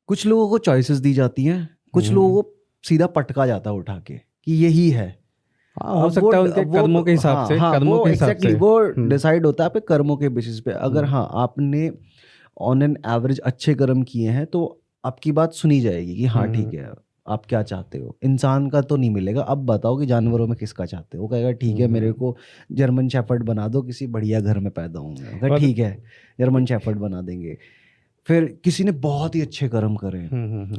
कुछ लोगों को चॉइसेस दी जाती हैं, कुछ लोगों को सीधा पटका जाता है उठा के कि यही है। हाँ, हो अब सकता है उनके कर्मों के हिसाब से, कर्मों वो के हिसाब एग्जैक्टली से। वो डिसाइड होता है आपके कर्मों के बेसिस पे। अगर हाँ आपने ऑन एन एवरेज अच्छे कर्म किए हैं तो आपकी बात सुनी जाएगी कि हाँ ठीक है, आप क्या चाहते हो। इंसान का तो नहीं मिलेगा। अब बताओ कि जानवरों में किसका चाहते हो। वो कहेगा ठीक है मेरे को जर्मन शेफर्ड बना दो, किसी बढ़िया घर में पैदा होंगे, ठीक है जर्मन शेफर्ड बना देंगे। फिर किसी ने बहुत ही अच्छे कर्म करे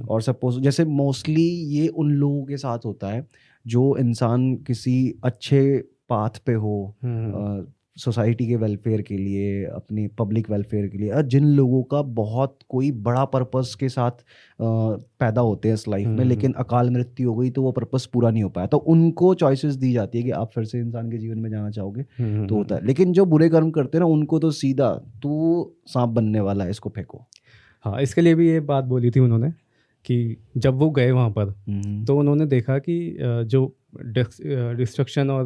और सपोज जैसे मोस्टली ये उन लोगों के साथ होता है जो इंसान किसी अच्छे पाथ पे हो, सोसाइटी के वेलफेयर के लिए, अपनी पब्लिक वेलफेयर के लिए, जिन लोगों का बहुत कोई बड़ा पर्पस के साथ पैदा होते हैं इस लाइफ में, लेकिन अकाल मृत्यु हो गई तो वो पर्पस पूरा नहीं हो पाया, तो उनको चॉइसेस दी जाती है कि आप फिर से इंसान के जीवन में जाना चाहोगे तो होता है। लेकिन जो बुरे कर्म करते हैं ना उनको तो सीधा तू सांप बनने वाला है, इसको फेंको। हाँ, इसके लिए भी ये बात बोली थी उन्होंने कि जब वो गए वहाँ पर तो उन्होंने देखा कि जो डिस्ट्रक्शन और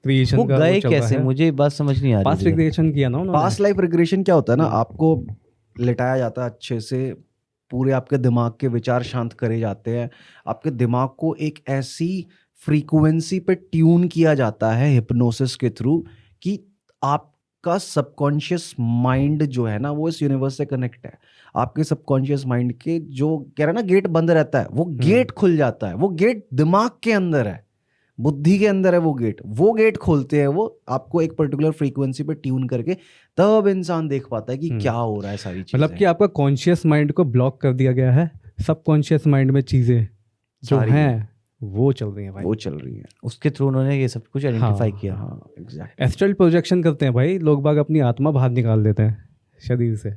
क्रिएशन वो का गए चल रहा कैसे, है। मुझे बात समझ नहीं आ रही। पास्ट रिग्रेशन किया ना उन्होंने। पास्ट लाइफ रिग्रेशन क्या होता है ना, आपको लिटाया जाता है अच्छे से, पूरे आपके दिमाग के विचार शांत करे जाते हैं, आपके दिमाग को एक ऐसी फ्रीक्वेंसी पे ट्यून किया जाता है हिप्नोसिस के थ्रू कि आपका सबकॉन्शियस माइंड जो है ना वो इस यूनिवर्स से कनेक्ट है। आपके सबकॉन्शियस माइंड के जो कह रहा है ना गेट बंद रहता है, वो गेट खुल जाता है। वो गेट दिमाग के अंदर है, बुद्धि के अंदर है वो गेट खोलते हैं वो आपको एक पर्टिकुलर फ्रीक्वेंसी पे ट्यून करके, तब इंसान देख पाता है कि क्या हो रहा है सारी चीजें। मतलब कि आपका कॉन्शियस माइंड को ब्लॉक कर दिया गया है, सबकॉन्शियस माइंड में चीजें जो हैं वो चल रही हैं भाई, वो चल रही है। उसके थ्रू उन्होंने ये सब कुछ आइडेंटिफाई किया। हाँ एग्जैक्टली। एस्ट्रल प्रोजेक्शन करते हैं भाई लोग बाग, अपनी आत्मा बाहर निकाल देते हैं शरीर से,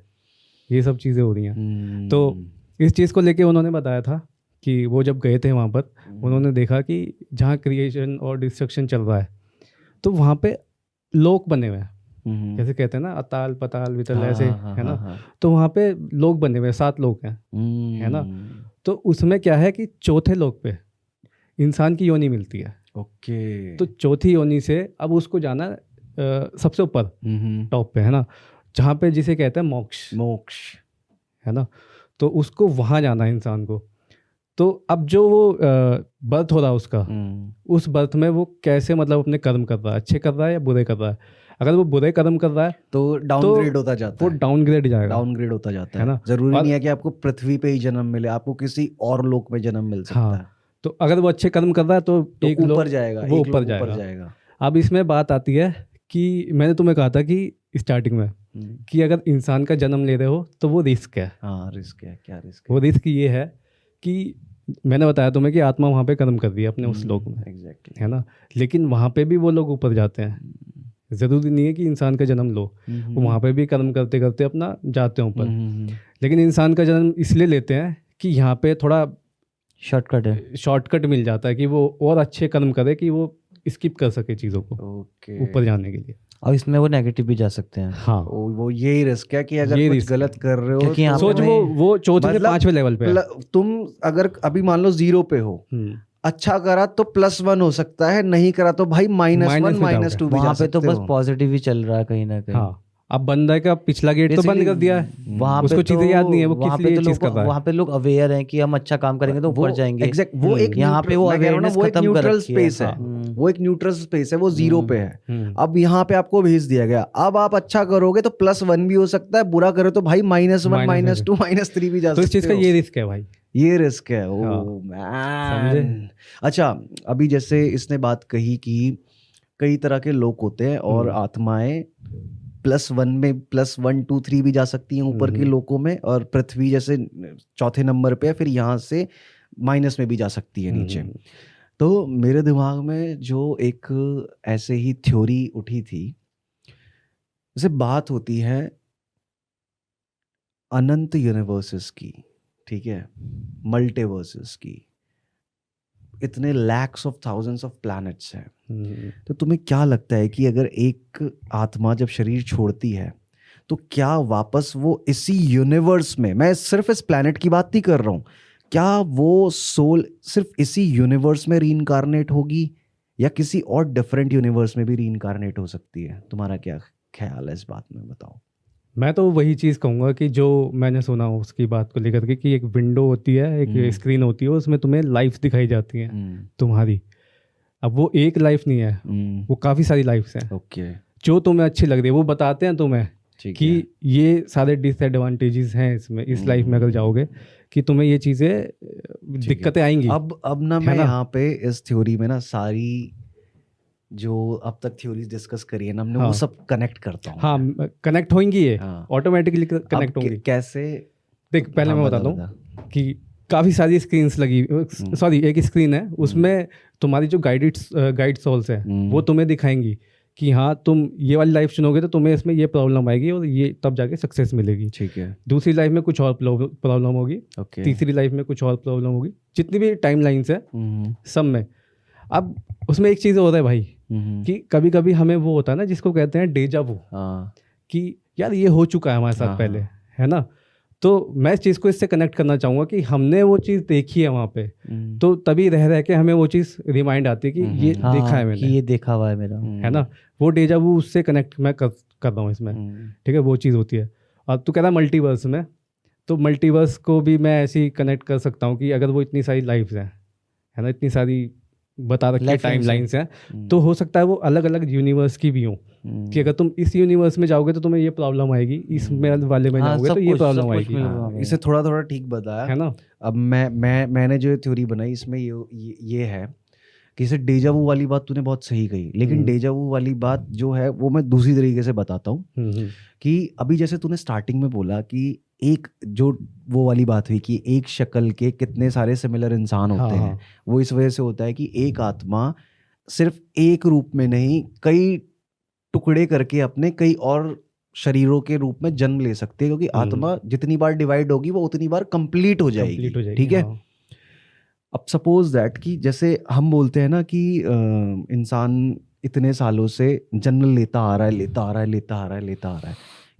ये सब चीज़ें हो रही हैं। तो इस चीज़ को लेके उन्होंने बताया था कि वो जब गए थे वहाँ पर उन्होंने देखा कि जहाँ क्रिएशन और डिस्ट्रक्शन चल रहा है तो वहाँ पे लोक बने हुए हैं, जैसे कहते हैं ना अताल पताल वितल, ऐसे है ना। तो वहाँ पे लोग बने हुए हैं, 7 लोग हैं, है ना। तो उसमें क्या है कि चौथे लोग पे इंसान की योनि मिलती है। ओके। तो चौथी योनि से अब उसको जाना सबसे ऊपर टॉप पे, है ना, जहाँ पे जिसे कहते हैं मोक्ष, है ना। तो उसको वहाँ जाना है इंसान को। तो अब जो वो बर्थ हो रहा है उसका, उस बर्थ में वो कैसे मतलब अपने कर्म कर रहा है, अच्छे कर रहा है या बुरे कर रहा है। अगर वो बुरे कर्म कर रहा है तो डाउनग्रेड होता जाता है, वो डाउनग्रेड जाएगा, डाउनग्रेड होता जाता है ना। जरूरी नहीं है कि आपको पृथ्वी पे ही जन्म मिले, आपको किसी और लोक में जन्म मिल सकता है। तो अगर वो अच्छे कर्म कर रहा है तो एक ऊपर जाएगा, वो ऊपर जाएगा। अब इसमें बात आती है कि मैंने तुम्हें कहा था कि स्टार्टिंग में कि अगर इंसान का जन्म ले रहे हो तो वो रिस्क है। हाँ रिस्क है। क्या रिस्क है? वो रिस्क ये है कि मैंने बताया तुम्हें कि आत्मा वहाँ पे कर्म कर रही है अपने उस लोक में, एग्जैक्टली, है ना। लेकिन वहाँ पे भी वो लोग ऊपर जाते हैं, ज़रूरी नहीं है कि इंसान का जन्म लो, वो वहाँ पे भी कर्म करते करते अपना जाते हैं ऊपर। लेकिन इंसान का जन्म इसलिए लेते हैं कि यहाँ पे थोड़ा शॉर्टकट मिल जाता है कि वो और अच्छे कर्म करे कि वो स्किप कर सके चीज़ों को ऊपर जाने के लिए। और इसमें वो नेगेटिव भी जा सकते हैं। हाँ, वो यही रिस्क है कि अगर कुछ गलत कर रहे हो क्योंकि यहाँ सोच वो चौथे से 5वें लेवल पे है। तुम अगर अभी मान लो 0 पे हो, अच्छा करा तो +1 हो सकता है, नहीं करा तो भाई -1 -2 भी जा सकते हो। वहाँ पे तो बस पॉजिटिव ही चल रहा है कहीं ना कहीं। हाँ, अब बंदा का पिछला गेट तो बंद कर दिया है, वहाँ उसको चीजें याद नहीं है वो किस लिए चीज कर रहा है। वहाँ पे लोग अवेयर हैं कि हम अच्छा काम करेंगे तो ऊपर जाएंगे। एग्जैक्ट, वो एक यहाँ पे वो अवेयरनेस खत्म कर रखी है। स्पेस है, वो एक न्यूट्रल स्पेस है, वो 0 पे है। अब यहाँ पे आपको भेज दिया गया, अब आप अच्छा करोगे तो +1 भी हो सकता है, बुरा करो तो भाई -1 -2 -3 भी जा सकते हो। तो इस चीज का ये रिस्क है भाई, ये रिस्क है। हाँ, ओ समझे? मैन। अच्छा, अभी जैसे इसने बात कही कि कई तरह के लोग होते हैं और आत्माएं +1 में +1 2 3 भी जा सकती हैं ऊपर के लोकों में, और पृथ्वी जैसे चौथे नंबर पे है, फिर यहाँ से माइनस में भी जा सकती है नीचे। तो मेरे दिमाग में जो एक ऐसे ही थ्योरी उठी थी, जैसे बात होती है अनंत यूनिवर्सेस की, ठीक है, मल्टीवर्सेस की, इतने lakhs of thousands of planets हैं। तो तुम्हें क्या लगता है कि अगर एक आत्मा जब शरीर छोड़ती है तो क्या वापस वो इसी यूनिवर्स में, मैं सिर्फ इस प्लैनेट की बात नहीं कर रहा हूँ, क्या वो सोल सिर्फ इसी यूनिवर्स में रीइंकारनेट होगी या किसी और डिफरेंट यूनिवर्स में भी रीइंकारनेट हो सकती है? तुम्हारा क्या ख्याल है इस बात में, बताओ। मैं तो वही चीज़ कहूँगा कि जो मैंने सुना उसकी बात को लेकर के कि एक विंडो होती है, एक स्क्रीन होती है, उसमें तुम्हें लाइफ दिखाई जाती है तुम्हारी। अब वो एक लाइफ नहीं है, वो काफ़ी सारी लाइफ्स हैं। ओके, जो तुम्हें अच्छी लग रही है वो बताते हैं तुम्हें ठीक कि है। ये सारे डिसएडवांटेजेस हैं इसमें, इस लाइफ में अगर जाओगे कि तुम्हें ये चीज़ें दिक्कतें आएंगी। अब ना मैं यहाँ पे इस थ्योरी में ना सारी जो अब तक थ्योरीज डिस्कस करी है ना हमने, वो सब कनेक्ट करता हूँ। हाँ, कनेक्ट होंगी, ये हाँ। ऑटोमेटिकली कनेक्ट होंगी। कैसे? देख, पहले मैं बताता हूँ कि काफ़ी सारी स्क्रीन्स लगी, सॉरी एक स्क्रीन है, उसमें तुम्हारी जो गाइड सोल्स है वो तुम्हें दिखाएंगी कि हाँ तुम ये वाली लाइफ चुनोगे तो तुम्हें इसमें ये प्रॉब्लम आएगी और ये तब जाके सक्सेस मिलेगी। ठीक है। दूसरी लाइफ में कुछ और प्रॉब्लम होगी, तीसरी लाइफ में कुछ और प्रॉब्लम होगी, जितनी भी टाइम लाइन्स है सब में। अब उसमें एक चीज़ होता है भाई कि कभी कभी हमें वो होता है ना जिसको कहते हैं डेजा वू, कि यार ये हो चुका है हमारे साथ पहले, है ना। तो मैं इस चीज़ को इससे कनेक्ट करना चाहूँगा कि हमने वो चीज़ देखी है वहाँ पे, तो तभी रह के हमें वो चीज़ रिमाइंड आती है कि ये देखा है मैंने, ये देखा हुआ है मेरा, है ना। वो डेजा वू उससे कनेक्ट मैं कर रहा हूँ इसमें, ठीक है, वो चीज़ होती है। अब तू कह रहा है मल्टीवर्स में, तो मल्टीवर्स को भी मैं ऐसे ही कनेक्ट कर सकता हूँ कि अगर वो इतनी सारी लाइफ्स हैं, है ना, इतनी सारी बता रखी टाइम लाइन्स हैं, तो हो सकता है वो अलग अलग यूनिवर्स की भी हों, कि अगर तुम इस यूनिवर्स में जाओगे तो तुम्हें ये प्रॉब्लम आएगी, इस वाले में जाओगे तो ये प्रॉब्लम आएगी। इसे थोड़ा थोड़ा ठीक बताया, है ना। अब मैंने जो थ्योरी बनाई इसमें ये है कि जैसे डेजा वू वाली बात तूने बहुत सही कही, लेकिन डेजा वू वाली बात जो है वो मैं दूसरी तरीके से बताता हूँ कि अभी जैसे तूने स्टार्टिंग में बोला कि एक जो वो वाली बात हुई कि एक शक्ल के कितने सारे सिमिलर इंसान होते हैं, वो इस वजह से होता है कि एक आत्मा सिर्फ एक रूप में नहीं, कई टुकड़े करके अपने कई और शरीरों के रूप में जन्म ले सकते हैं, क्योंकि आत्मा जितनी बार डिवाइड होगी वो उतनी बार कंप्लीट हो जाएगी, ठीक है। अब सपोज दैट कि जैसे हम बोलते हैं ना कि इंसान इतने सालों से जन्म लेता आ रहा है,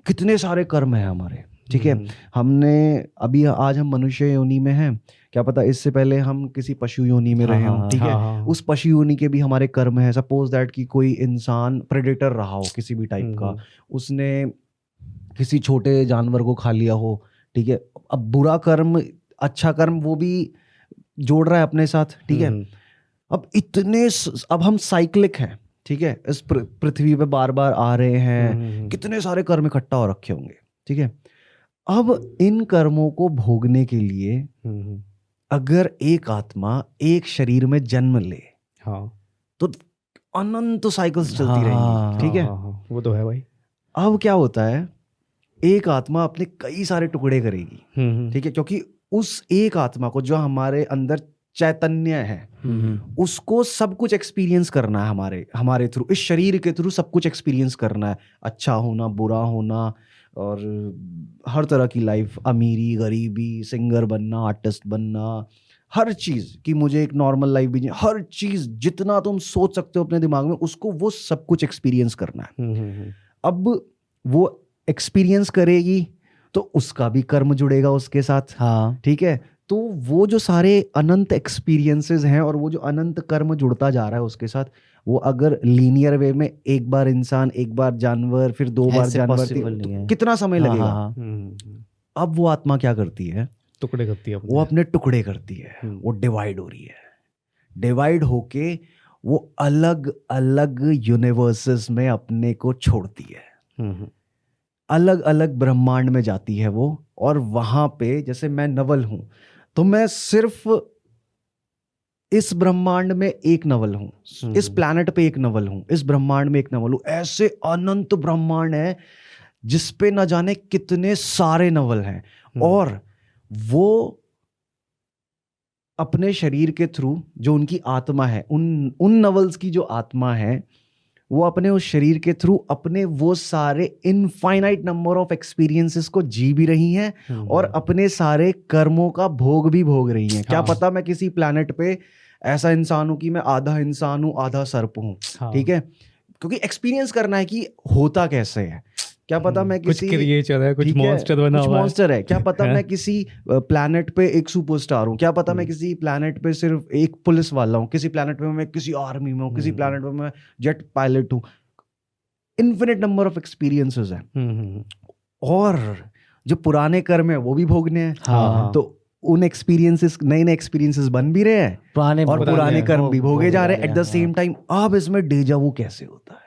कितने सारे कर्म है हमारे, ठीक है। हमने अभी आज हम मनुष्य योनि में हैं, क्या पता इससे पहले हम किसी पशु योनि में रहे हों, ठीक है। उस पशु योनि के भी हमारे कर्म है। सपोज दैट कि कोई इंसान प्रेडेटर रहा हो किसी भी टाइप का, उसने किसी छोटे जानवर को खा लिया हो, ठीक है। अब बुरा कर्म अच्छा कर्म वो भी जोड़ रहा है अपने साथ, ठीक है। अब हम साइक्लिक हैं, ठीक है, इस पृथ्वी पे बार बार आ रहे हैं, कितने सारे कर्म इकट्ठा हो रखे होंगे, ठीक है। अब इन कर्मों को भोगने के लिए अगर एक आत्मा एक शरीर में जन्म ले, तो अनंत साइकिल्स चलती रहेंगी, ठीक है। वो तो है भाई। अब क्या होता है, एक आत्मा अपने कई सारे टुकड़े करेगी, ठीक है, क्योंकि उस एक आत्मा को जो हमारे अंदर चैतन्य है उसको सब कुछ एक्सपीरियंस करना है, हमारे थ्रू, इस शरीर के थ्रू सब कुछ एक्सपीरियंस करना है, अच्छा होना, बुरा होना, और हर तरह की लाइफ, अमीरी गरीबी, सिंगर बनना, आर्टिस्ट बनना, हर चीज़ कि मुझे एक नॉर्मल लाइफ भी, हर चीज़ जितना तुम सोच सकते हो अपने दिमाग में, उसको वो सब कुछ एक्सपीरियंस करना है। अब वो एक्सपीरियंस करेगी तो उसका भी कर्म जुड़ेगा उसके साथ, हाँ, ठीक है। तो वो जो सारे अनंत एक्सपीरियंसेस हैं और वो जो अनंत कर्म जुड़ता जा रहा है उसके साथ, वो अगर लीनियर वे में एक बार इंसान, एक बार जानवर, फिर 2 बार जानवर, तो कितना समय लगेगा। अब वो आत्मा क्या करती है, टुकड़े करती है, वो अपने टुकड़े करती है, वो डिवाइड हो रही है, डिवाइड होके वो अलग अलग यूनिवर्सेस में अपने को छोड़ती है, अलग अलग ब्रह्मांड में जाती है वो, और वहाँ पे जैसे मैं नवल हूँ तो मैं सिर्फ इस ब्रह्मांड में एक नवल हूं, इस प्लैनेट पे एक नवल हूं, इस ब्रह्मांड में एक नवल हूं। ऐसे अनंत ब्रह्मांड है जिसपे न जाने कितने सारे नवल हैं, और वो अपने शरीर के थ्रू जो उनकी आत्मा है, उन नवल्स की जो आत्मा है, वो अपने उस शरीर के थ्रू अपने वो सारे इनफाइनाइट नंबर ऑफ एक्सपीरियंसेस को जी भी रही हैं और अपने सारे कर्मों का भोग भी भोग रही हैं। क्या पता मैं किसी प्लैनेट पे ऐसा इंसान हूं कि मैं आधा इंसान हूं आधा सर्प हूं, ठीक है, क्योंकि एक्सपीरियंस करना है कि होता कैसे है। क्या पता मैं किसी कुछ क्रिएचर है, कुछ मॉन्स्टर बना हुआ है, मॉन्स्टर है। क्या पता मैं किसी प्लैनेट पे एक सुपरस्टार हूँ, क्या पता मैं किसी प्लैनेट पे सिर्फ एक पुलिस वाला हूँ, किसी प्लैनेट पे मैं किसी आर्मी में हूँ, किसी प्लैनेट पे मैं जेट पायलट हूँ। इन्फिनिट नंबर ऑफ एक्सपीरियंसेस है, और जो पुराने कर्म है वो भी भोगने हैं। तो उन एक्सपीरियंसेस, नए नए एक्सपीरियंसेस बन भी रहे हैं, पुराने कर्म भी भोगे जा रहे हैं एट द सेम टाइम। अब इसमें डेजा वू कैसे होता है?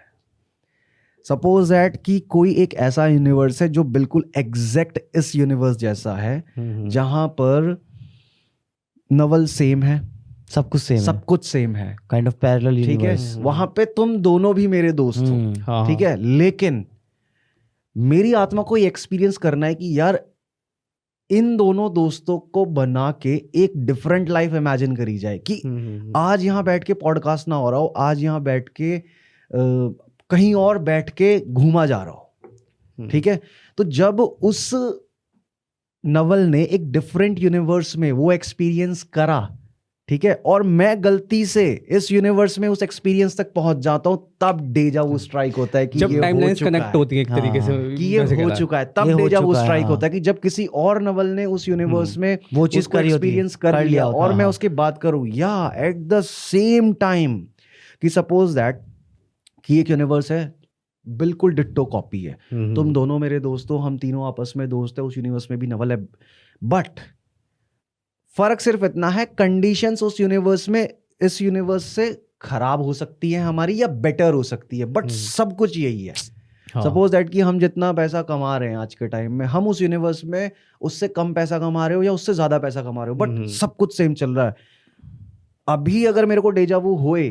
सपोज दैट कि कोई एक ऐसा यूनिवर्स है जो बिल्कुल एग्जैक्ट इस यूनिवर्स जैसा है, जहां पर नवल सेम है, सब कुछ सेम है, काइंड ऑफ पैरेलल यूनिवर्स। ठीक है, वहां पे तुम दोनों भी मेरे दोस्त हो, ठीक है, लेकिन मेरी आत्मा को ये एक्सपीरियंस करना है कि यार इन दोनों दोस्तों को बना के एक डिफरेंट लाइफ इमेजिन करी जाए, कि आज यहाँ बैठ के पॉडकास्ट ना हो रहा हो, आज यहाँ बैठ के कहीं और बैठ के घूमा जा रहा हो, ठीक है। तो जब उस नवल ने एक डिफरेंट यूनिवर्स में वो एक्सपीरियंस करा, ठीक है, और मैं गलती से इस यूनिवर्स में उस एक्सपीरियंस तक पहुंच जाता हूं, तब डेजा वो स्ट्राइक होता है कि जब ये टाइमलाइंस कनेक्ट होती है एक तरीके से, कि ये हो चुका है, तब डेजा वो स्ट्राइक होता है कि जब किसी और नवल ने उस यूनिवर्स में वो चीज एक्सपीरियंस कर लिया और मैं उसकी बात करूं, या एट द सेम टाइम कि सपोज दैट कि एक यूनिवर्स है बिल्कुल डिट्टो कॉपी है, तुम दोनों मेरे दोस्त हो, हम तीनों आपस में दोस्त है, उस यूनिवर्स में भी नवल है, बट फर्क सिर्फ इतना है कंडीशंस उस यूनिवर्स में इस यूनिवर्स से खराब हो सकती है हमारी, या बेटर हो सकती है, बट सब कुछ यही है। सपोज दैट कि हम जितना पैसा कमा रहे हैं आज के टाइम में, हम उस यूनिवर्स में उससे कम पैसा कमा रहे हो या उससे ज्यादा पैसा कमा रहे हो, बट सब कुछ सेम चल रहा है। अभी अगर मेरे को डेजा वू होए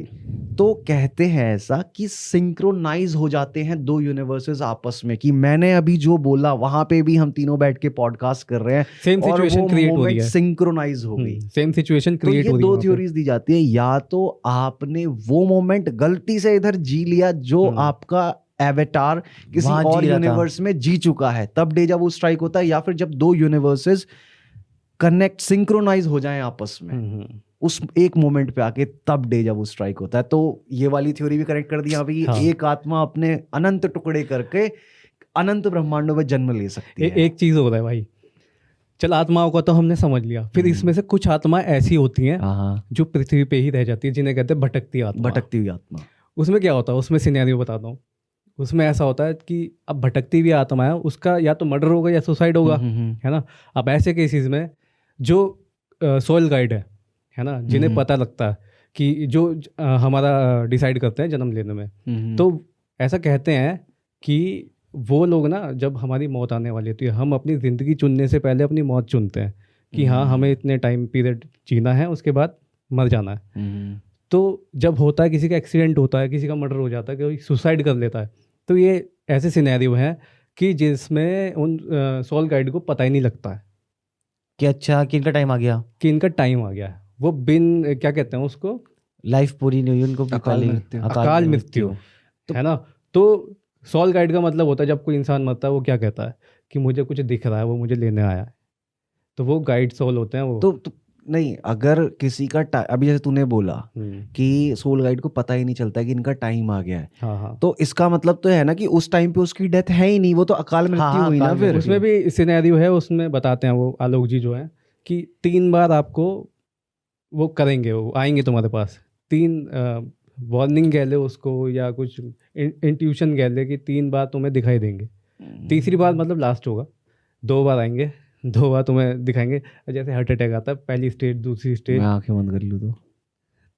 तो कहते हैं ऐसा कि सिंक्रोनाइज हो जाते हैं दो यूनिवर्सेस आपस में, कि मैंने अभी जो बोला वहां पे भी हम तीनों बैठ के पॉडकास्ट कर रहे हैं, सेम सिचुएशन क्रिएट हो रही है, सिंक्रोनाइज हो गई, सेम सिचुएशन क्रिएट हो रही है। दो थ्योरीज दी जाती है, या तो आपने वो मोमेंट गलती से इधर जी लिया जो आपका एवेटार किसी और यूनिवर्स में जी चुका है, तब डेजा वू स्ट्राइक होता है, या फिर जब दो यूनिवर्सेस कनेक्ट सिंक्रोनाइज हो जाएं आपस में उस एक मोमेंट पे आके, तब डेजा वू स्ट्राइक होता है। तो ये वाली थ्योरी भी कनेक्ट कर दी यहाँ पे, एक आत्मा अपने अनंत टुकड़े करके अनंत ब्रह्मांडों में जन्म ले सकती है। एक चीज होता है भाई, चल आत्माओं का तो हमने समझ लिया, फिर इसमें से कुछ आत्मा ऐसी होती हैं जो पृथ्वी पे ही रह जाती है, जिन्हें कहते हैं भटकती आत्मा। भटकती हुई आत्मा। उसमें क्या होता है, उसमें सिनेरियो बताता हूँ। उसमें ऐसा होता है कि अब भटकती हुई आत्मा है, उसका या तो मर्डर होगा या सुसाइड होगा, है ना। अब ऐसे केसेस में जो सोल गाइड है ना, जिन्हें पता लगता है कि जो हमारा डिसाइड करते हैं जन्म लेने में, तो ऐसा कहते हैं कि वो लोग ना, जब हमारी मौत आने वाली होती है, हम अपनी ज़िंदगी चुनने से पहले अपनी मौत चुनते हैं कि हाँ हमें इतने टाइम पीरियड जीना है, उसके बाद मर जाना है। तो जब होता है किसी का एक्सीडेंट होता है, किसी का मर्डर हो जाता है, कोई सुसाइड कर लेता है, तो ये ऐसे सिनेरियो हैं कि जिसमें उन सोल गाइड को पता ही नहीं लगता है कि अच्छा कि इनका टाइम आ गया, कि इनका टाइम आ गया है। वो बिन क्या कहते हैं उसको, लाइफ पूरी नहीं हुई उनको, अकाल मृत्यु है ना। तो सोल गाइड का मतलब होता है, जब कोई इंसान मरता है वो क्या कहता है कि मुझे कुछ दिख रहा है, वो मुझे लेने आया है, तो वो गाइड सोल होते हैं वो। तो नहीं, अगर किसी का अभी जैसे तूने बोला कि सोल गाइड को पता ही नहीं चलता कि इनका टाइम आ गया है, तो इसका मतलब तो है ना कि उस टाइम पे उसकी डेथ है ही नहीं, वो तो अकाल मृत्यु हुई ना। फिर उसमें भी सिनेरियो है, उसमें बताते हैं वो आलोक जी जो है कि 3 बार आपको वो करेंगे, वो आएंगे तुम्हारे पास, 3 वार्निंग कह ले उसको, या कुछ इंट्यूशन कह ले कि 3 बार तुम्हें दिखाई देंगे, तीसरी बार मतलब लास्ट होगा, 2 बार आएंगे, 2 बार तुम्हें दिखाएंगे। जैसे हार्ट अटैक आता है, पहली स्टेज दूसरी स्टेज, मैं आंखें बंद कर लूँ तो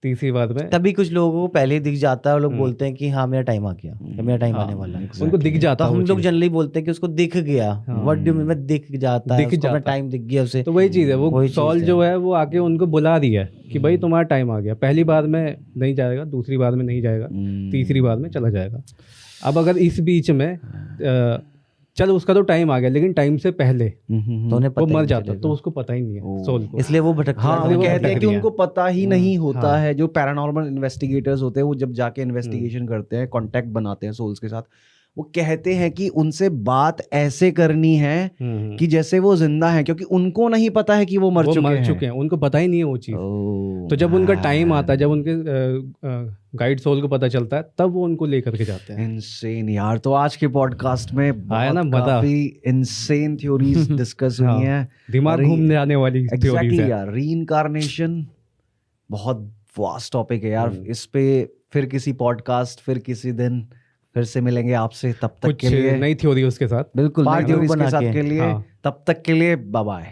तीसरी बात में तभी कुछ लोगों को पहले ही दिख जाता है और लोग बोलते हैं कि हाँ मेरा टाइम आ गया या मेरा टाइम आने वाला है। उनको दिख तो जाता है हम वो लोग चीज़। जनरली बोलते हैं कि उसको दिख गया, व्हाट डू मीन में दिख जाता है, दिख उसको अपना जाता है। टाइम दिख गया उसे। तो वही चीज़ है, वो वही चीज़ सॉल है। जो है वो आके उनको बुला दिया है कि भाई तुम्हारा टाइम आ गया। पहली बार में नहीं जाएगा, दूसरी बार में नहीं जाएगा, तीसरी बार में चला जाएगा। अब अगर इस बीच में चल उसका तो टाइम आ गया, लेकिन टाइम से पहले तो उन्हें पता वो ही मर नहीं जाता, चलेगा। तो उसको पता ही नहीं है सोल को। इसलिए वो भटकता हाँ, है। इसलिए वो वो कहते हैं कि भटक उनको पता ही नहीं होता हाँ। है। जो पैरानॉर्मल इन्वेस्टिगेटर्स होते हैं वो जब जाके इन्वेस्टिगेशन करते हैं, कांटेक्ट बनाते हैं सोल्स के साथ, वो कहते हैं कि उनसे बात ऐसे करनी है कि जैसे वो जिंदा है, क्योंकि उनको नहीं पता है कि वो मर चुके हैं। उनको पता ही नहीं है वो चीज़। ओह, तो जब उनका टाइम आता है, जब उनके गाइड सोल को पता चलता है, तब वो उनको लेकर के जाते हैं। इनसेन यार। तो आज के पॉडकास्ट में आया ना मजा। काफी इनसेन थ्योरीज डिस्कस हुई हैं। दिमाग अरे, घूमने आने वाली थ्योरीज एग्जैक्टली है। यार, रीइंकार्नेशन बहुत वास्ट टॉपिक है यार। इस पे फिर किसी पॉडकास्ट, फिर किसी दिन फिर से मिलेंगे आपसे। तब तक कुछ के लिए नई थ्योरी उसके साथ। बिल्कुल Part नई two theories बना के साथ के। के लिए हाँ। तब तक के लिए बाय बाय।